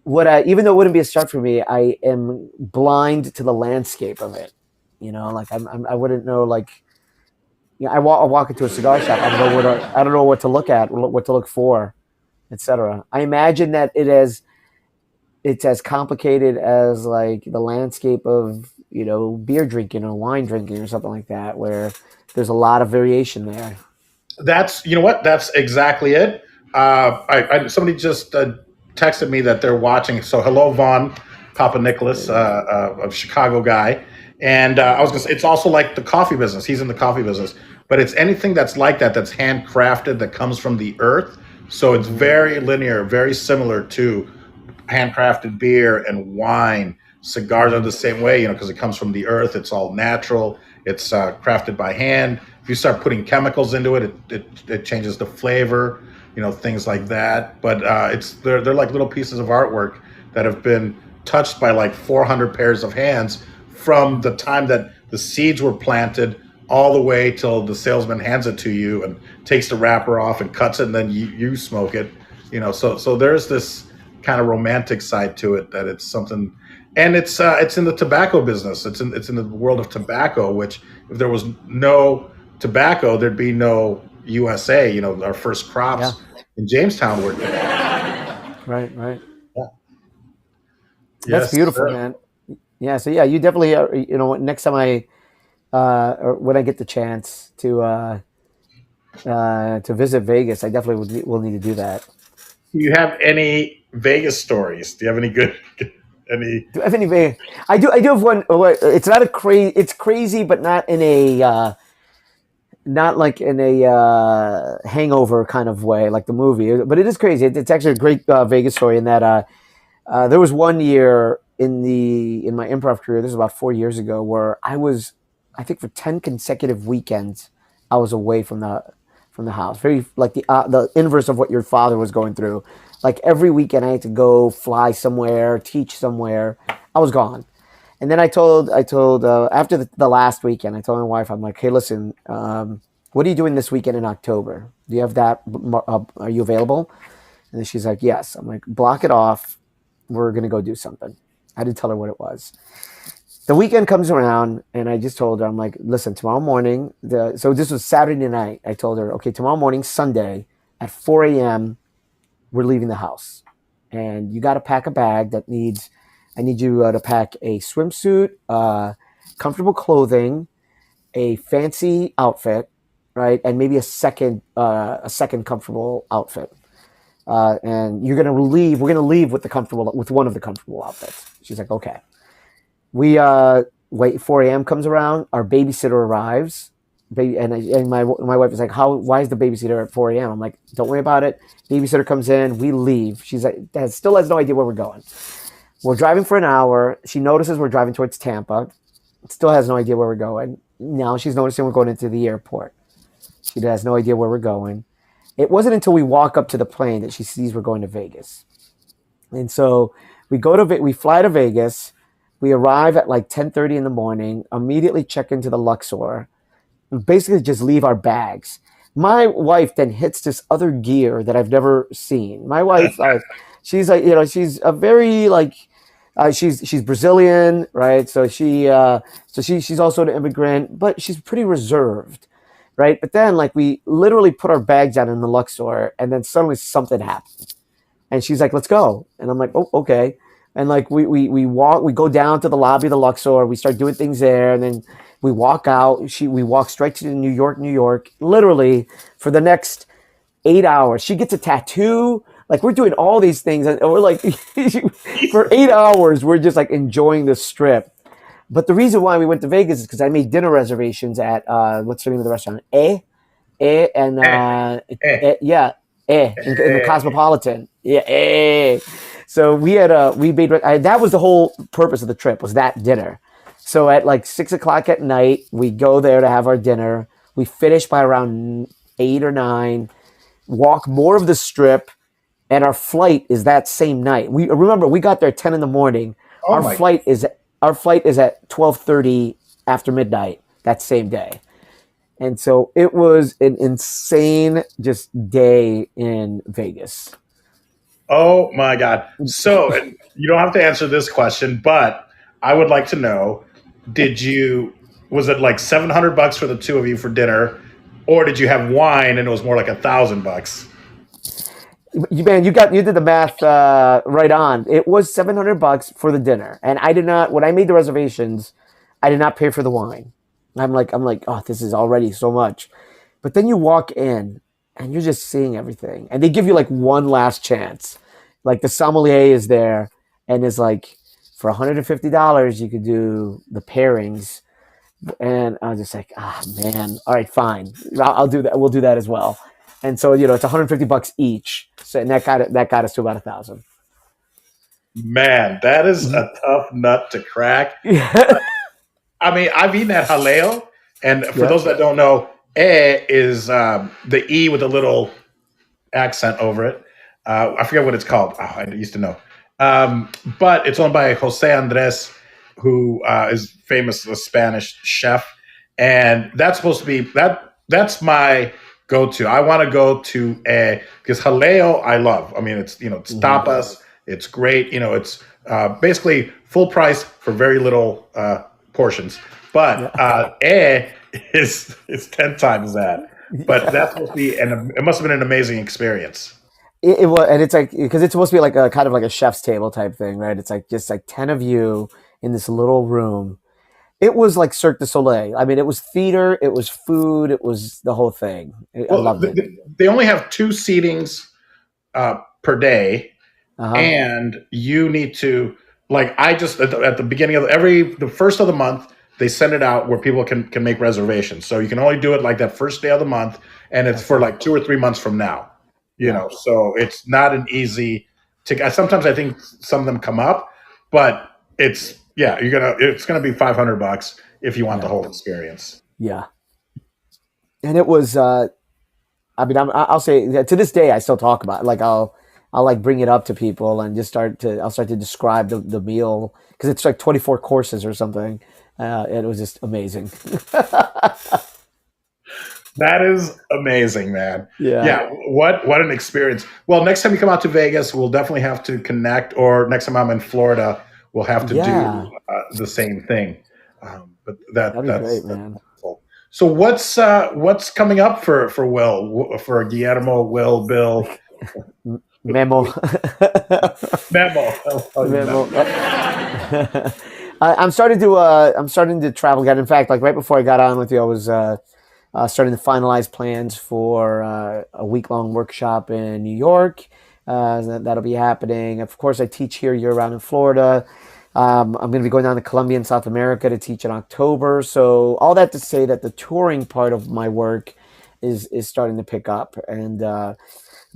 even though it wouldn't be a start for me, I am blind to the landscape of it. Like I wouldn't know like. I walk into a cigar shop. I don't know what to look at, what to look for, etc. I imagine that it's as complicated as like the landscape of beer drinking or wine drinking or something like that, where there's a lot of variation there. That's what that's exactly it. Somebody just texted me that they're watching. So hello, Vaughn, Papa Nicholas, a Chicago guy, and I was gonna say it's also like the coffee business. He's in the coffee business, but it's anything that's like that that's handcrafted that comes from the earth. So it's very linear, very similar to handcrafted beer and wine. Cigars are the same way, because it comes from the earth. It's all natural. It's crafted by hand. If you start putting chemicals into it, it changes the flavor, things like that. But they're like little pieces of artwork that have been touched by like 400 pairs of hands from the time that the seeds were planted all the way till the salesman hands it to you and takes the wrapper off and cuts it, and then you smoke it. So there's this kind of romantic side to it that it's something. and it's in the tobacco business. It's in the world of tobacco. Which if there was no tobacco, there'd be no USA. You know, our first Yeah. crops in Jamestown were tobacco. Right. Right. Yeah. That's Yes, beautiful, sir. man. Yeah. So yeah, you definitely are, next time or when I get the chance to visit Vegas, I definitely will need to do that. Do you have any Vegas stories? Do you have any good any? Do I have any Vegas? I do have one. It's not a crazy. It's crazy, but not in a not like in a hangover kind of way, like the movie. But it is crazy. It's actually a great Vegas story in that there was one year in my improv career. This is about 4 years ago, where I think for 10 consecutive weekends, I was away from the house. Very like the inverse of what your father was going through. Like every weekend, I had to go fly somewhere, teach somewhere. I was gone. And then I told after the last weekend, I told my wife, I'm like, hey, listen, what are you doing this weekend in October? Do you have that? Are you available? And then she's like, yes. I'm like, block it off. We're gonna go do something. I didn't tell her what it was. The weekend comes around, and I just told her, I'm like, listen, tomorrow morning. So this was Saturday night. I told her, okay, tomorrow morning, Sunday, at 4 a.m., we're leaving the house, and you got to pack a bag that needs. I need you to pack a swimsuit, comfortable clothing, a fancy outfit, right, and maybe a second comfortable outfit. And you're gonna leave. We're gonna leave with one of the comfortable outfits. She's like, okay. We wait. 4 a.m. comes around. Our babysitter arrives. And my wife is like, how? Why is the babysitter at 4 a.m.? I'm like, don't worry about it. Babysitter comes in. We leave. She's like, still has no idea where we're going. We're driving for an hour. She notices we're driving towards Tampa. Still has no idea where we're going. Now she's noticing we're going into the airport. She has no idea where we're going. It wasn't until we walk up to the plane that she sees we're going to Vegas. And so we fly to Vegas. We arrive at like 10:30 in the morning. Immediately check into the Luxor. And basically, just leave our bags. My wife then hits this other gear that I've never seen. My wife, she's like, she's a very like, she's Brazilian, right? She's also an immigrant, but she's pretty reserved, right? But then like we literally put our bags down in the Luxor, and then suddenly something happened. And she's like, let's go. And I'm like, oh, okay. And like we go down to the lobby of the Luxor, we start doing things there, and then we walk out. We walk straight to New York, literally for the next 8 hours. She gets a tattoo. Like we're doing all these things, and we're like, for 8 hours, we're just like enjoying the strip. But the reason why we went to Vegas is because I made dinner reservations at what's the name of the restaurant? And Eh, yeah, in the eh. Cosmopolitan. Yeah, So we made that was the whole purpose of the trip, was that dinner. So at like 6 o'clock at night, we go there to have our dinner. We finish by around 8 or 9. Walk more of the strip, and our flight is that same night. We got there at 10 in the morning. Oh Our my! flight is our flight is at 12:30 after midnight that same day. And so it was an insane just day in Vegas. Oh my God! So you don't have to answer this question, but I would like to know: Did you? Was it like $700 for the two of you for dinner, or did you have wine and it was more like $1,000? Man, you did the math right on. It was $700 for the dinner, and I did not. When I made the reservations, I did not pay for the wine. I'm like, oh, this is already so much. But then you walk in, and you're just seeing everything, and they give you like one last chance. Like the sommelier is there, and is like, for $150, you could do the pairings. And I was just like, ah, man. All right, fine. I'll do that. We'll do that as well. And so it's $150 each. So and that got us to about 1,000. Man, that is a tough nut to crack. Yeah. I mean, I've eaten at Haleo, and for Yeah. those that don't know, is the E with a little accent over it. I forget what it's called. Oh, I used to know. But it's owned by Jose Andres, who is famous, a Spanish chef, and that's supposed to be that. That's my go-to. I want to go to a because Haleo I love. I mean, it's it's Hmm. tapas. It's great. It's Basically full price for very little portions. But Yeah. is 10 times that. But that's supposed to be, and it must have been an amazing experience. It was, and it's like because it's supposed to be like a kind of like a chef's table type thing, right? It's like just like 10 of you in this little room. It was like Cirque du Soleil. I mean, it was theater, it was food, it was the whole thing. I Well, loved it. they only have two seatings per day, Uh huh. and you need to, like, I just at the beginning of the first of the month, they send it out where people can make reservations. So you can only do it like that first day of the month, and it's for Okay. like 2 or 3 months from now. Yeah. So it's not an easy ticket. Sometimes I think some of them come up, but it's gonna be $500 if you want the Yeah. whole experience. Yeah. And it was. I mean, I'll say that to this day, I still talk about it. Like I'll like bring it up to people and just I'll start to describe the meal because it's like 24 courses or something. It was just amazing. That is amazing, man. Yeah. Yeah, what an experience. Well, next time you come out to Vegas, we'll definitely have to connect, or next time I'm in Florida, we'll have to do Yeah. the same thing. But that That'd be great, that's man. wonderful. So what's coming up for for Guillermo, Will, Bill, Memo. Memo? I'll call you Memo. Memo. I'm starting to travel again. In fact, like right before I got on with you, I was starting to finalize plans for a week long workshop in New York. That'll be happening. Of course, I teach here year round in Florida. I'm going to be going down to Colombia and South America to teach in October. So all that to say that the touring part of my work is starting to pick up, and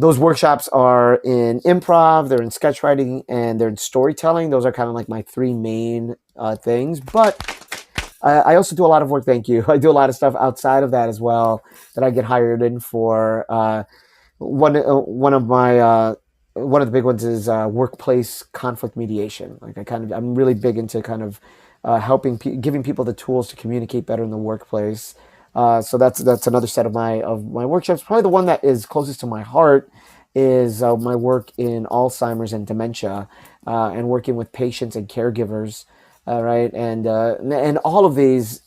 those workshops are in improv, they're in sketch writing, and they're in storytelling. Those are kind of like my three main things. But I also do a lot of work. Thank you. I do a lot of stuff outside of that as well that I get hired in for. One of my one of the big ones is workplace conflict mediation. Like I'm really big into kind of giving people the tools to communicate better in the workplace. So that's another set of my workshops. Probably the one that is closest to my heart is my work in Alzheimer's and dementia, and working with patients and caregivers. Right, and all of these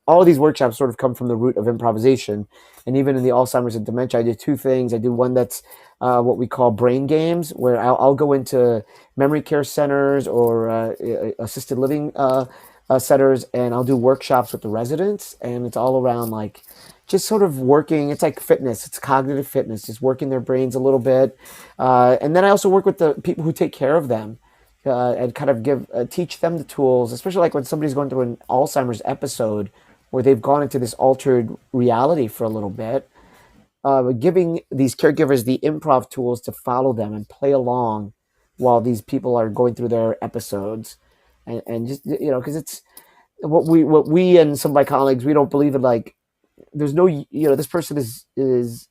workshops sort of come from the root of improvisation. And even in the Alzheimer's and dementia, I do two things. I do one that's what we call brain games, where I'll go into memory care centers or assisted living centers, and I'll do workshops with the residents. And it's all around like just sort of working. It's like fitness. It's cognitive fitness, just working their brains a little bit. And then I also work with the people who take care of them. And kind of teach them the tools, especially like when somebody's going through an Alzheimer's episode where they've gone into this altered reality for a little bit, giving these caregivers the improv tools to follow them and play along while these people are going through their episodes, and just because it's what we and some of my colleagues, we don't believe in, like there's no, this person is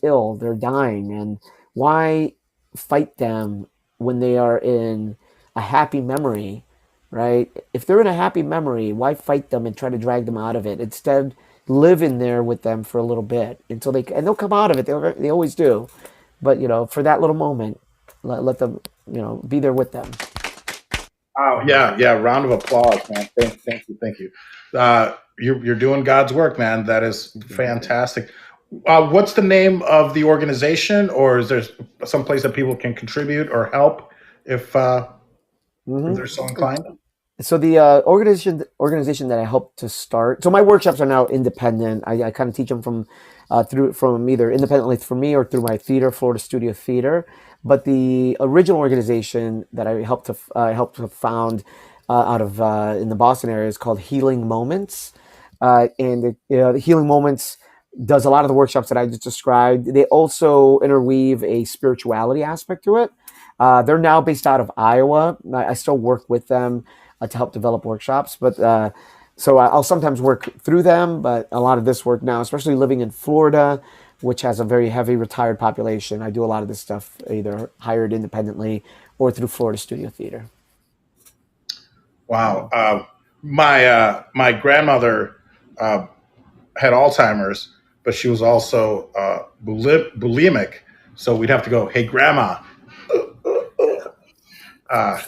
ill, they're dying, and why fight them when they are in a happy memory, right? If they're in a happy memory, why fight them and try to drag them out of it? Instead, live in there with them for a little bit until they'll come out of it. They always do, but for that little moment, let them be there with them. Oh yeah, yeah. Round of applause, man. Thank you. You're doing God's work, man. That is fantastic. What's the name of the organization, or is there some place that people can contribute or help if Hmm. they're so inclined? So the organization that I helped to start. So my workshops are now independent. I kind of teach them from either independently from me or through my theater, Florida Studio Theater. But the original organization that I helped to found out of in the Boston area is called Healing Moments, the Healing Moments does a lot of the workshops that I just described. They also interweave a spirituality aspect to it. They're now based out of Iowa. I still work with them to help develop workshops, but so I'll sometimes work through them. But a lot of this work now, especially living in Florida, which has a very heavy retired population, I do a lot of this stuff either hired independently or through Florida Studio Theater. Wow. My grandmother uh, had Alzheimer's, but she was also bulimic. So we'd have to go, hey, grandma, Sorry.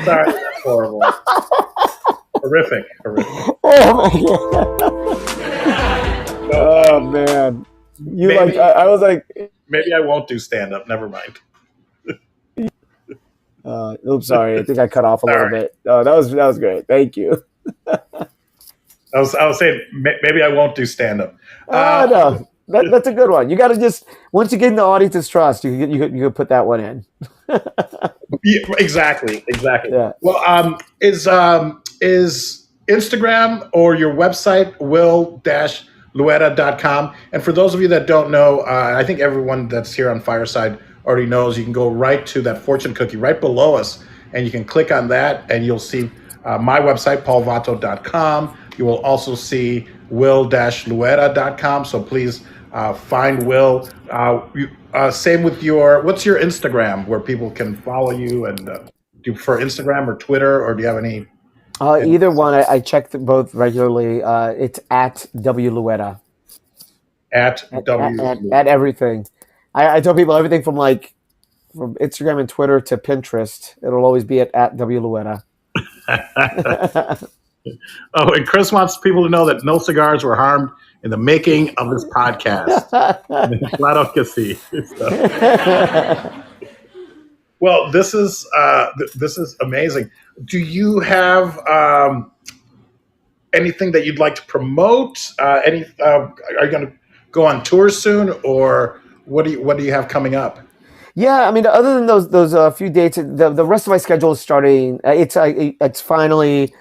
Sorry, that's horrible. Horrific. Oh man, you maybe, like I was like, maybe I won't do stand up. Never mind. oops, sorry, I think I cut off a little Sorry. bit. Oh, that was great. Thank you. I was saying maybe I won't do stand up. Oh no, that's a good one. You got to just once you get in the audience's trust, you can put that one in. Yeah, exactly. Yeah. Well, is Instagram or your website will-luera.com? And for those of you that don't know, I think everyone that's here on Fireside already knows. You can go right to that fortune cookie right below us, and you can click on that, and you'll see my website, paulvato.com. You will also see will-luera.com. So please find Will. Same with what's your Instagram where people can follow you, and do you prefer Instagram or Twitter, or do you have any? Either one. I check both regularly. It's at Luera. At At everything. I tell people everything from Instagram and Twitter to Pinterest. It'll always be at Luera. Oh, and Chris wants people to know that no cigars were harmed in the making of this podcast. Flat out can see. Well, this is amazing. Do you have anything that you'd like to promote? Are you going to go on tour soon, or what do you have coming up? Yeah, I mean, other than those few dates, the rest of my schedule is starting. It's finally.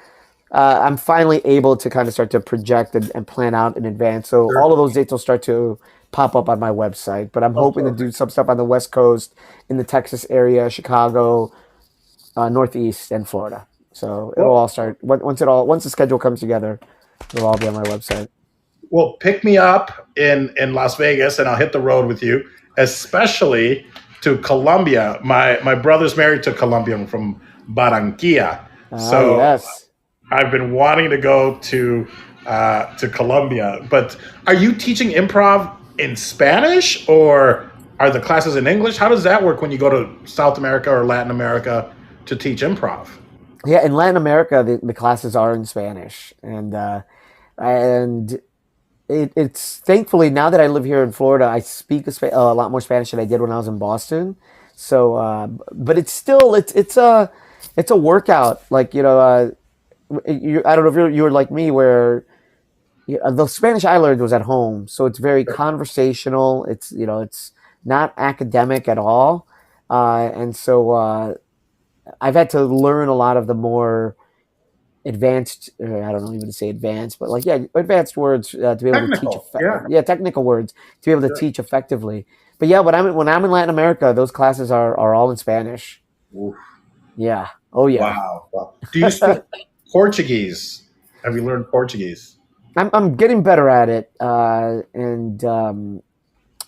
I'm finally able to kind of start to project and plan out in advance. So Sure. all of those dates will start to pop up on my website. But I'm hoping to do some stuff on the West Coast, in the Texas area, Chicago, Northeast, and Florida. So it'll all start once the schedule comes together. It'll all be on my website. Well, pick me up in Las Vegas, and I'll hit the road with you, especially to Colombia. My brother's married to Colombian from Barranquilla, so Yes. I've been wanting to go to Colombia. But are you teaching improv in Spanish, or are the classes in English? How does that work when you go to South America or Latin America to teach improv? Yeah, in Latin America, the classes are in Spanish, and it's thankfully now that I live here in Florida, I speak a lot more Spanish than I did when I was in Boston. So, but it's a workout. Like I don't know if you were like me, where the Spanish I learned was at home, so it's very conversational. It's not academic at all, and so I've had to learn a lot of the more advanced. I don't know even to say advanced, but advanced words to be able Technical, to teach. Technical words to be able to teach effectively. But yeah, when I'm in Latin America, those classes are all in Spanish. Oof. Yeah. Oh yeah. Wow. Do you speak Portuguese? Have you learned Portuguese? I'm getting better at it, and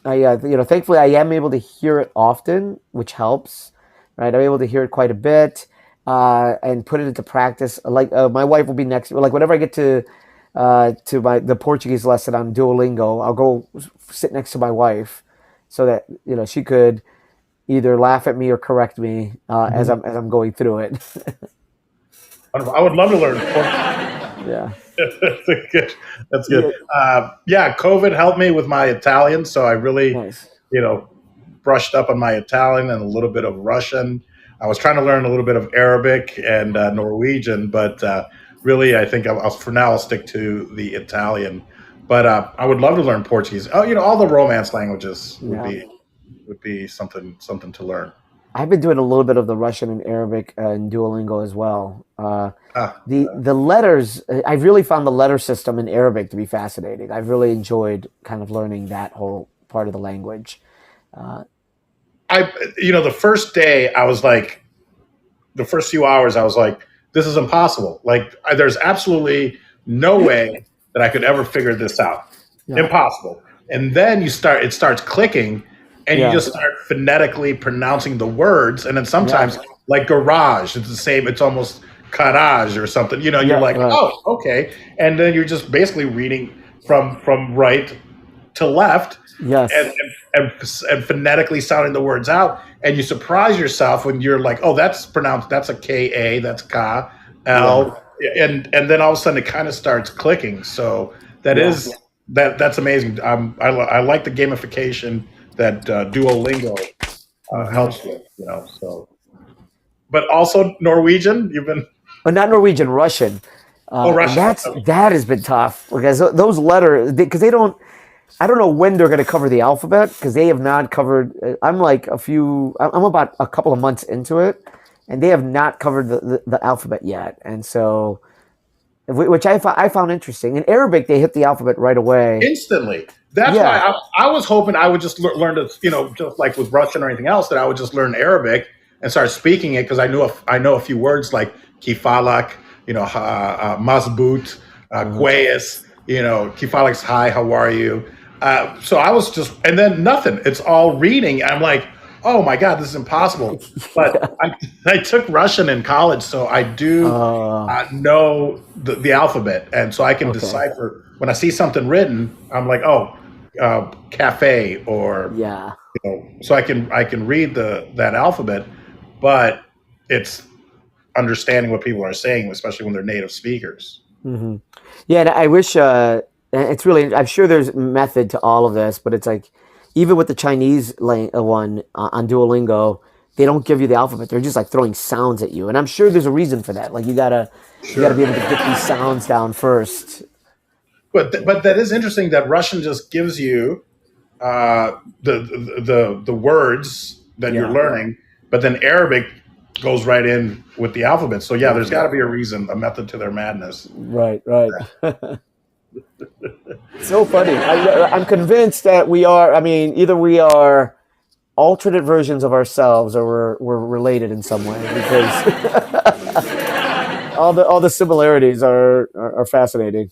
thankfully I am able to hear it often, which helps. Right, I'm able to hear it quite a bit, and put it into practice. Like my wife will be next. Like whenever I get to the Portuguese lesson on Duolingo, I'll go sit next to my wife, so that she could either laugh at me or correct me as I'm going through it. I would love to learn Portuguese. Yeah. That's good. COVID helped me with my Italian, so I really, Nice. Brushed up on my Italian and a little bit of Russian. I was trying to learn a little bit of Arabic and Norwegian, but really, I think for now I'll stick to the Italian. But I would love to learn Portuguese. Oh, all the Romance languages would be something to learn. I've been doing a little bit of the Russian and Arabic in Duolingo as well. The letters, I've really found the letter system in Arabic to be fascinating. I've really enjoyed kind of learning that whole part of the language. The first day I was like, the first few hours I was like, this is impossible. Like, there's absolutely no way that I could ever figure this out. Yeah. Impossible. And then it starts clicking, and you just start phonetically pronouncing the words. And then sometimes, like garage, it's the same. It's almost garage or something. You're like, oh, okay. And then you're just basically reading from right to left, and, Yes. and phonetically sounding the words out, and you surprise yourself when you're like, oh, that's pronounced, that's a K A, that's Ka Yeah. L, and then all of a sudden it kind of starts clicking. So that Yeah. is that's amazing. I like the gamification that Duolingo Hmm. helps with, So, but also Norwegian. You've been But not Norwegian, Russian. And Russian. that has been tough because those letters, because they don't, I don't know when they're going to cover the alphabet because they have not covered. I'm like I'm about a couple of months into it, and they have not covered the alphabet yet. And so, which I found interesting. In Arabic, they hit the alphabet right away. Instantly. That's why Yeah. I was hoping I would just learn to, just like with Russian or anything else, that I would just learn Arabic and start speaking it because I know a few words like kifalak, masboot, Uh-huh. quayas, kifalak's hi, how are you? So I was just, and then nothing. It's all reading. I'm like, oh my God, this is impossible. But Yeah. I took Russian in college, so I do know the alphabet, and so I can Okay. decipher when I see something written. I'm like, oh, cafe, or Yeah. so I can read that alphabet, but it's understanding what people are saying, especially when they're native speakers. Hmm. Yeah, and I wish it's really. I'm sure there's method to all of this, but it's like even with the Chinese one on Duolingo, they don't give you the alphabet. They're just like throwing sounds at you, and I'm sure there's a reason for that. Like you gotta Sure, be able to get these sounds down first. but that is interesting that Russian just gives you the words that you're Yeah, learning, but then Arabic goes right in with the alphabet. So the yeah, there's got alphabet. to be a reason, a method to their madness. Right, right. So funny. I'm convinced that we are. I mean, either we are alternate versions of ourselves, or we're related in some way because all the similarities are fascinating.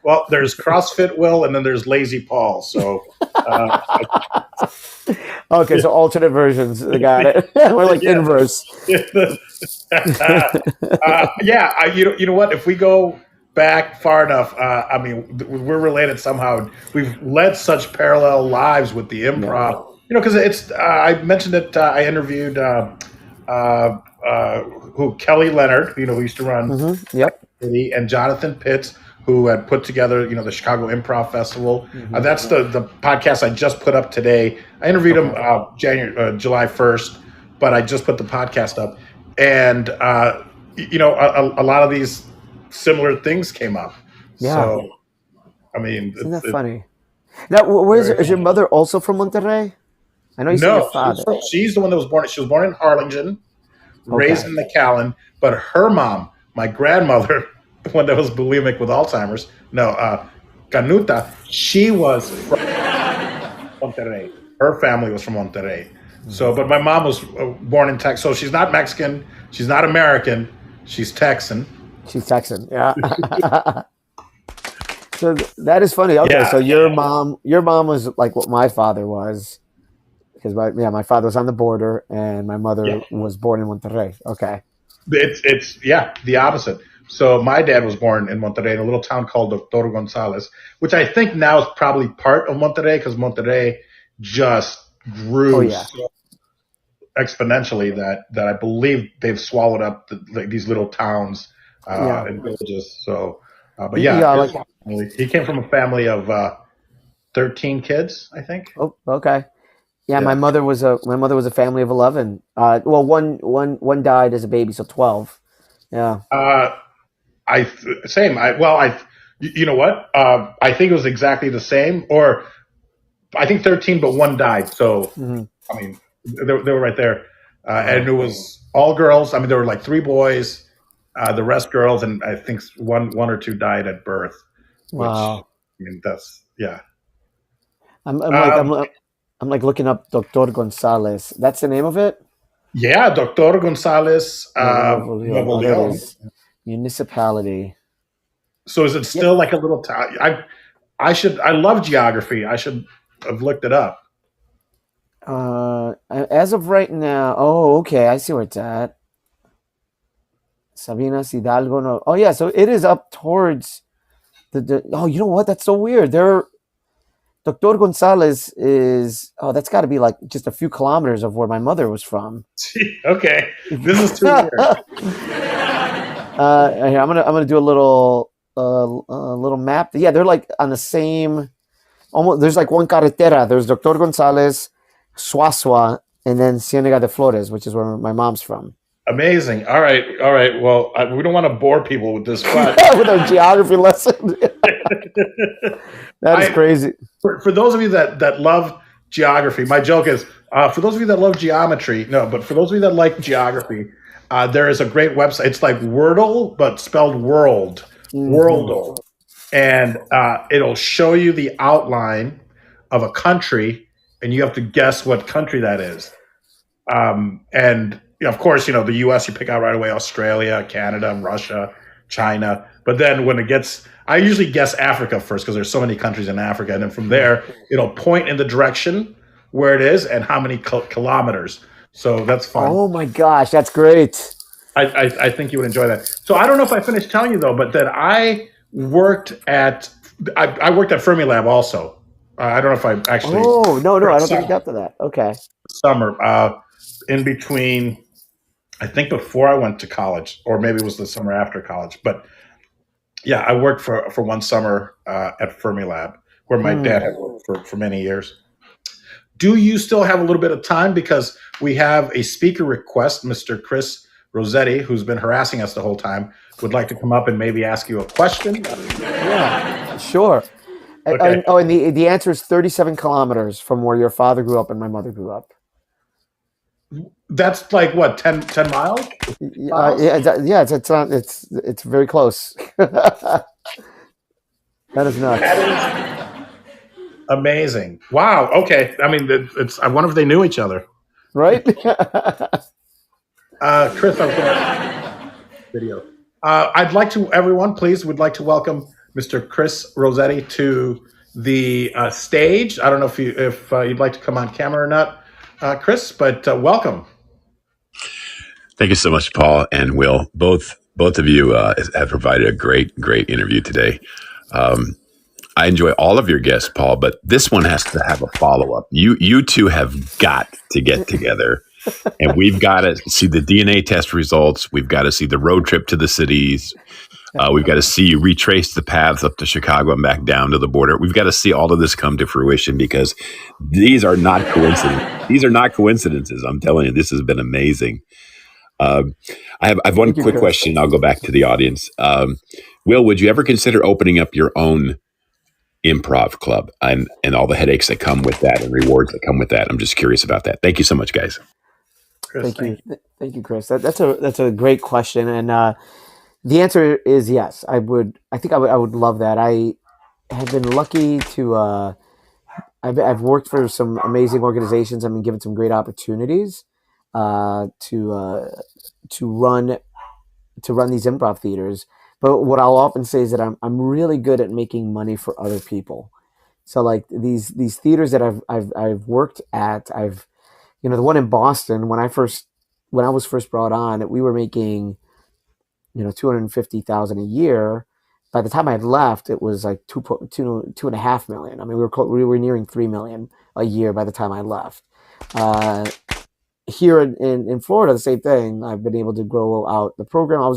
Well, there's CrossFit Will, and then there's Lazy Paul. So, uh, Okay, so alternate versions. I got it. We're like yeah, inverse. yeah. You know what? If we go back far enough, I mean, we're related somehow. We've led such parallel lives with the Yeah. improv. Because it's. I mentioned it. I interviewed uh, uh, who Kelly Leonard. Who used to run Yep. City, and Jonathan Pitts, who had put together, the Chicago Improv Festival. Hmm. That's the podcast I just put up today. I interviewed him Okay. July 1st, but I just put the podcast up, and a lot of these similar things came up. Yeah. So I mean, Isn't that it's funny? Now, where's very is your funny. mother also from Monterrey? I know you said your No, father. she's the one that was born. She was born in Harlingen, raised Okay. in McAllen, but her mom, my grandmother, the one that was bulimic with Alzheimer's, no, Canuta, she was from Monterrey. Her family was from Monterrey. So, Hmm. but my mom was born in Texas. So she's not Mexican. She's not American. She's Texan. She's Texan. Yeah. So that is funny. Okay, Yeah, so your mom was like what my father was because my father was on the border and my yeah. mother was born in Monterrey. Okay. It's the opposite. So my dad was born in Monterrey, in a little town called Doctor Gonzalez, which I think now is probably part of Monterrey because Monterrey just Oh grew yeah. so exponentially that I believe they've swallowed up these little towns Yeah. and villages. So, but yeah, Yeah. his Like. family. He came from a family of 13 kids, I think. Oh. Okay. Yeah. My Yeah. mother was a family of 11. Well, one died as a baby, so 12. Yeah. Uh, I same. You know what? I think it was exactly the same, or I think 13, but one died. So Hmm. I mean, they were right there, and Wow. it was all girls. I mean, there were like three boys, the rest girls, and I think one or two died at birth. Which Wow. I mean, that's yeah, I'm like um, I'm like looking up Doctor Gonzalez. That's the name of it. yeah. Doctor Gonzalez Nuevo Leon. Nuevo Oh, there it Leon. is. Municipality. So is it Yeah. still like a little town? I should. I love geography. I should have looked it up. As of right now, oh, okay, I see where it's at. Sabinas Hidalgo. No, oh yeah, so it is up towards the. Oh, you know what? That's so weird. Doctor Gonzalez is that's got to be like just a few kilometers of where my mother was from. Okay, this is too weird. I'm gonna do a little map. Yeah, they're like on the same. Almost there's like one carretera. There's Doctor Gonzalez, Suasua, and then Cienega de Flores, which is where my mom's from. Amazing. All right. Well, we don't want to bore people with this, but With our geography lesson. That is crazy. For those of you that love geography, my joke is for those of you that love geometry, no, but for those of you that like geography, there is a great website. It's like Wordle, but spelled world, Worldle. And it'll show you the outline of a country, and you have to guess what country that is. And of course, the U.S. you pick out right away: Australia, Canada, Russia, China. But then when it gets, I usually guess Africa first because there's so many countries in Africa, and then from there it'll point in the direction where it is and how many kilometers. So that's fun. Oh my gosh, that's great. I think you would enjoy that. So I don't know if I finished telling you though, but that I worked at Fermilab also. I don't know if I actually. Oh no, I don't think we got to that. Okay. Summer in between, I think before I went to college, or maybe it was the summer after college. But yeah, I worked for one summer at Fermilab, where my dad had worked for many years. Do you still have a little bit of time? Because we have a speaker request. Mr. Chris Rossetti, who's been harassing us the whole time, would like to come up and maybe ask you a question. Yeah, sure. Okay. And the answer is 37 kilometers from where your father grew up and my mother grew up. That's like what, 10 miles? It's very close. That is nuts. That is amazing. Wow. Okay. I mean, I wonder if they knew each other. Right? Chris, I was going to video. I'd like to, everyone, please, would like to welcome Mr. Chris Rossetti to the stage. I don't know if you'd like to come on camera or not, Chris, but welcome. Thank you so much, Paul and Will. Both of you have provided a great interview today. I enjoy all of your guests, Paul, but this one has to have a follow-up. You two have got to get together, and we've got to see the DNA test results. We've got to see the road trip to the cities. We've got to see you retrace the paths up to Chicago and back down to the border. We've got to see all of this come to fruition because these are not coincidences. These are not coincidences. I'm telling you, this has been amazing. I have one quick question. I'll go back to the audience. Will, would you ever consider opening up your own improv club and all the headaches that come with that and rewards that come with that? I'm just curious about that. Thank you so much, guys. Chris, Thank you, Chris. That's a great question, and the answer is yes. I think I would love that. I have been lucky to. I've worked for some amazing organizations. I've been given some great opportunities to run these improv theaters. But what I'll often say is that I'm really good at making money for other people. So like these theaters that I've worked at, the one in Boston when I was first brought on, we were making $250,000 a year. By the time I left, it was like 2.5 million. I mean, we were nearing 3 million a year by the time I left. Here in Florida, the same thing. I've been able to grow out the program. I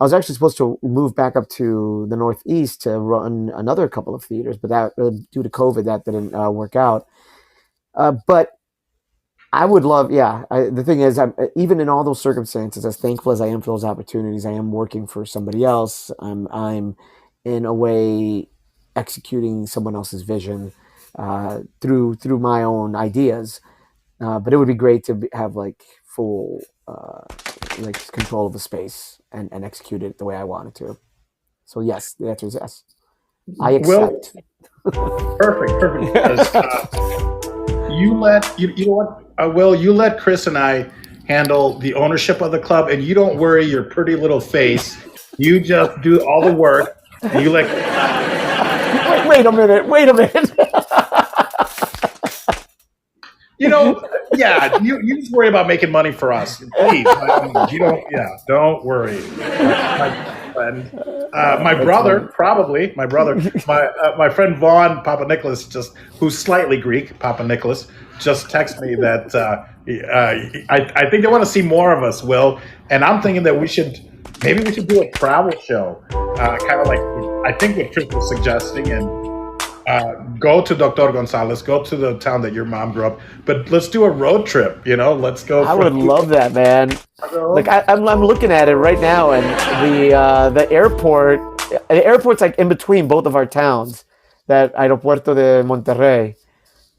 was actually supposed to move back up to the Northeast to run another couple of theaters, but that due to COVID, that didn't work out. But I would love, the thing is, even in all those circumstances, as thankful as I am for those opportunities, I am working for somebody else. I'm in a way executing someone else's vision through my own ideas. But it would be great to have like full control of the space and execute it the way I wanted to. So yes, the answer is yes. I accept. Perfect. Because, you know what, Will, you let Chris and I handle the ownership of the club, and you don't worry your pretty little face. You just do all the work. And you let. Wait a minute. You just worry about making money for us. Please, you don't. Yeah, don't worry. friend. My brother, probably my brother, my friend Vaughn Papa Nicholas, who's slightly Greek, Papa Nicholas, just texted me that I think they want to see more of us, Will, and I'm thinking that maybe we should do a travel show, kind of like I think what Chris was suggesting, and go to Dr. Gonzalez, go to the town that your mom grew up, but let's do a road trip. Let's go. I would love that, man. Like I'm looking at it right now, and the airport's like in between both of our towns, that Aeropuerto de Monterrey.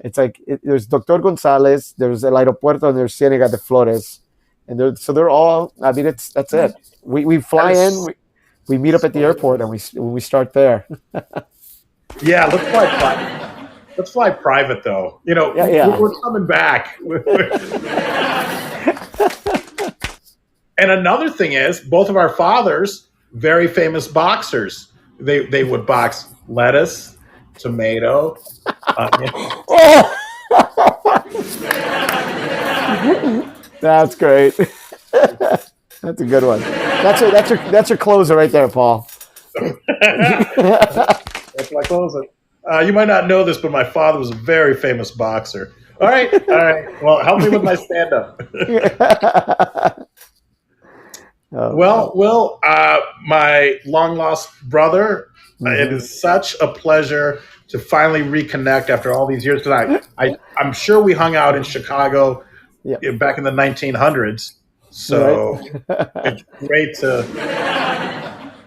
It's like there's Dr. Gonzalez, there's El Aeropuerto, and there's Cienega de Flores, and they're all. I mean, that's it. We fly in, we meet up at the airport, and we start there. Yeah, let's fly private though. Yeah. We're coming back. And another thing is, both of our fathers, very famous boxers. They would box lettuce, tomato, onion. Oh! That's great. That's a good one. That's your closer right there, Paul. That's my closer. You might not know this, but my father was a very famous boxer. All right. Well, help me with my stand-up. Well, Will, my long-lost brother, it is such a pleasure to finally reconnect after all these years. Because I'm sure we hung out in Chicago back in the 1900s. So it's great to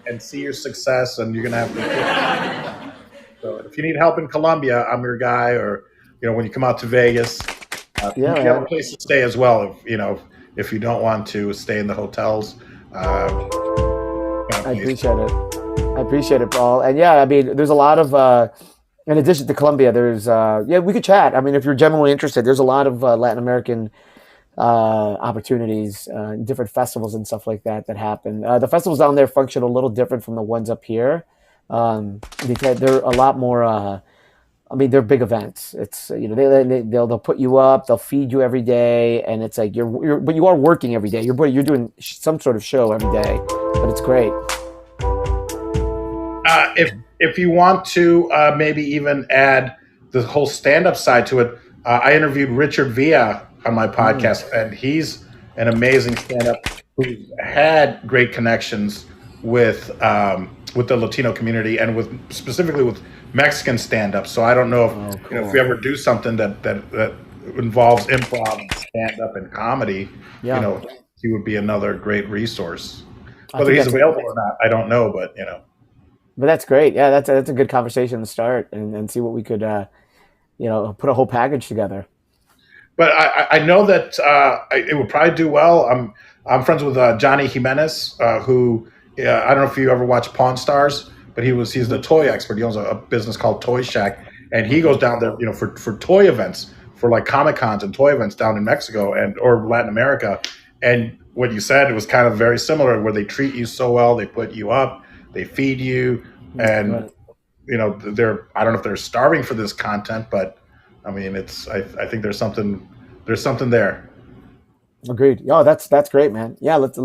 and see your success, and you're going to have to. So if you need help in Colombia, I'm your guy. Or when you come out to Vegas, you have a place to stay as well. If you don't want to stay in the hotels. I appreciate it, Paul. And I mean, there's a lot of. In addition to Colombia, there's we could chat. I mean, if you're genuinely interested, there's a lot of Latin American opportunities, different festivals and stuff like that happen. The festivals down there function a little different from the ones up here. Because they're a lot more. I mean, they're big events. It's they'll put you up, they'll feed you every day, and it's like but you are working every day. You're doing some sort of show every day, but it's great. If you want to maybe even add the whole stand-up side to it, I interviewed Richard Villa on my podcast, and he's an amazing stand-up who had great connections with the Latino community and specifically with Mexican stand-up. So I don't know if we ever do something that involves improv, and stand-up, and comedy. He would be another great resource. Whether he's available or not, I don't know, but But that's great. Yeah, that's a good conversation to start and see what we could put a whole package together. But I know that it would probably do well. I'm friends with Johnny Jimenez, who I don't know if you ever watched Pawn Stars, but he's the toy expert. He owns a business called Toy Shack, and he goes down there, for toy events, for like Comic Cons and toy events down in Mexico or Latin America. And what you said, it was kind of very similar, where they treat you so well, they put you up, they feed you, and they're I don't know if they're starving for this content, but I mean, I think there's something there. Agreed. Oh, that's great, man. Yeah, let's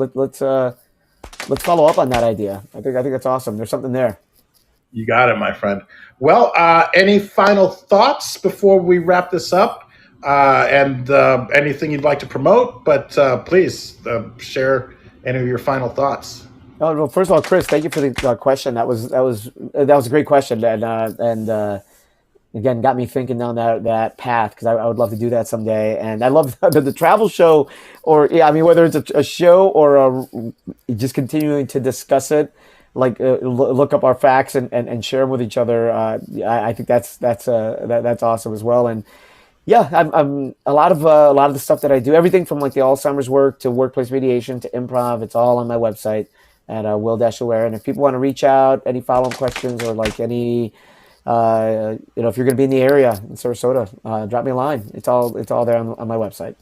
follow up on that idea. I think that's awesome. There's something there. You got it, my friend. Well, any final thoughts before we wrap this up? And anything you'd like to promote? But please share any of your final thoughts. Oh, well, first of all, Chris, thank you for the question. That was a great question, and again, got me thinking down that path, because I would love to do that someday. And I love the travel show, or whether it's a show or just continuing to discuss it, like look up our facts and share them with each other. I think that's awesome as well. And I'm a lot of the stuff that I do, everything from like the Alzheimer's work to workplace mediation to improv. It's all on my website at Will-Luera. And if people want to reach out, any follow-up questions, or like any, if you're going to be in the area in Sarasota, drop me a line. It's all there on my website.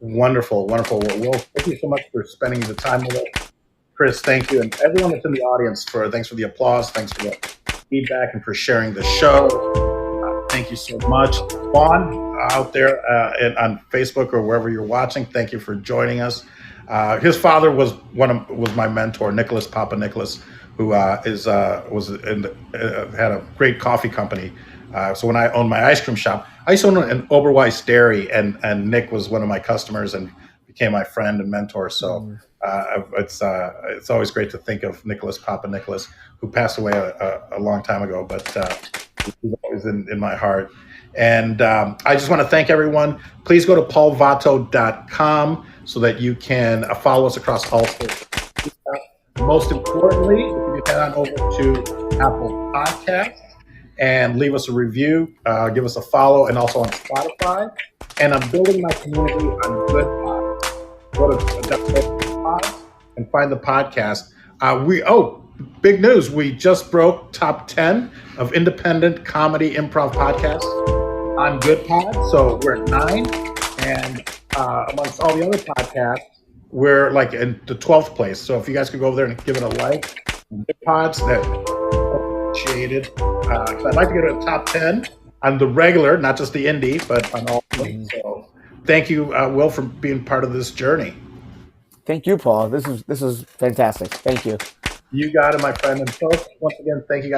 Wonderful. Well, Will, thank you so much for spending the time with us. Chris, thank you. And everyone that's in the audience, thanks for the applause. Thanks for the feedback and for sharing the show. Thank you so much. Juan, out there on Facebook or wherever you're watching, thank you for joining us. His father was my mentor, Nicholas Papa Nicholas, who had a great coffee company. So when I owned my ice cream shop, I used to own an Oberweis dairy, and Nick was one of my customers and became my friend and mentor. So it's always great to think of Nicholas Papa Nicholas, who passed away a long time ago, but he's always in my heart. And I just want to thank everyone. Please go to paulvato.com so that you can follow us across all social media. Most importantly, if you head on over to Apple Podcasts and leave us a review, give us a follow, and also on Spotify. And I'm building my community on Good Go to Pod and find the podcast. Big news. We just broke top 10 of independent comedy improv podcasts on Good Pod. So we're at 9. And amongst all the other podcasts, we're like in the 12th place. So if you guys could go over there and give it a like, Good Pods, that appreciated. I'd like to get to the top 10 on the regular, not just the indie, but on all of them. So thank you, Will, for being part of this journey. Thank you, Paul. This is fantastic. Thank you. You got it, my friend. And folks, once again, thank you guys.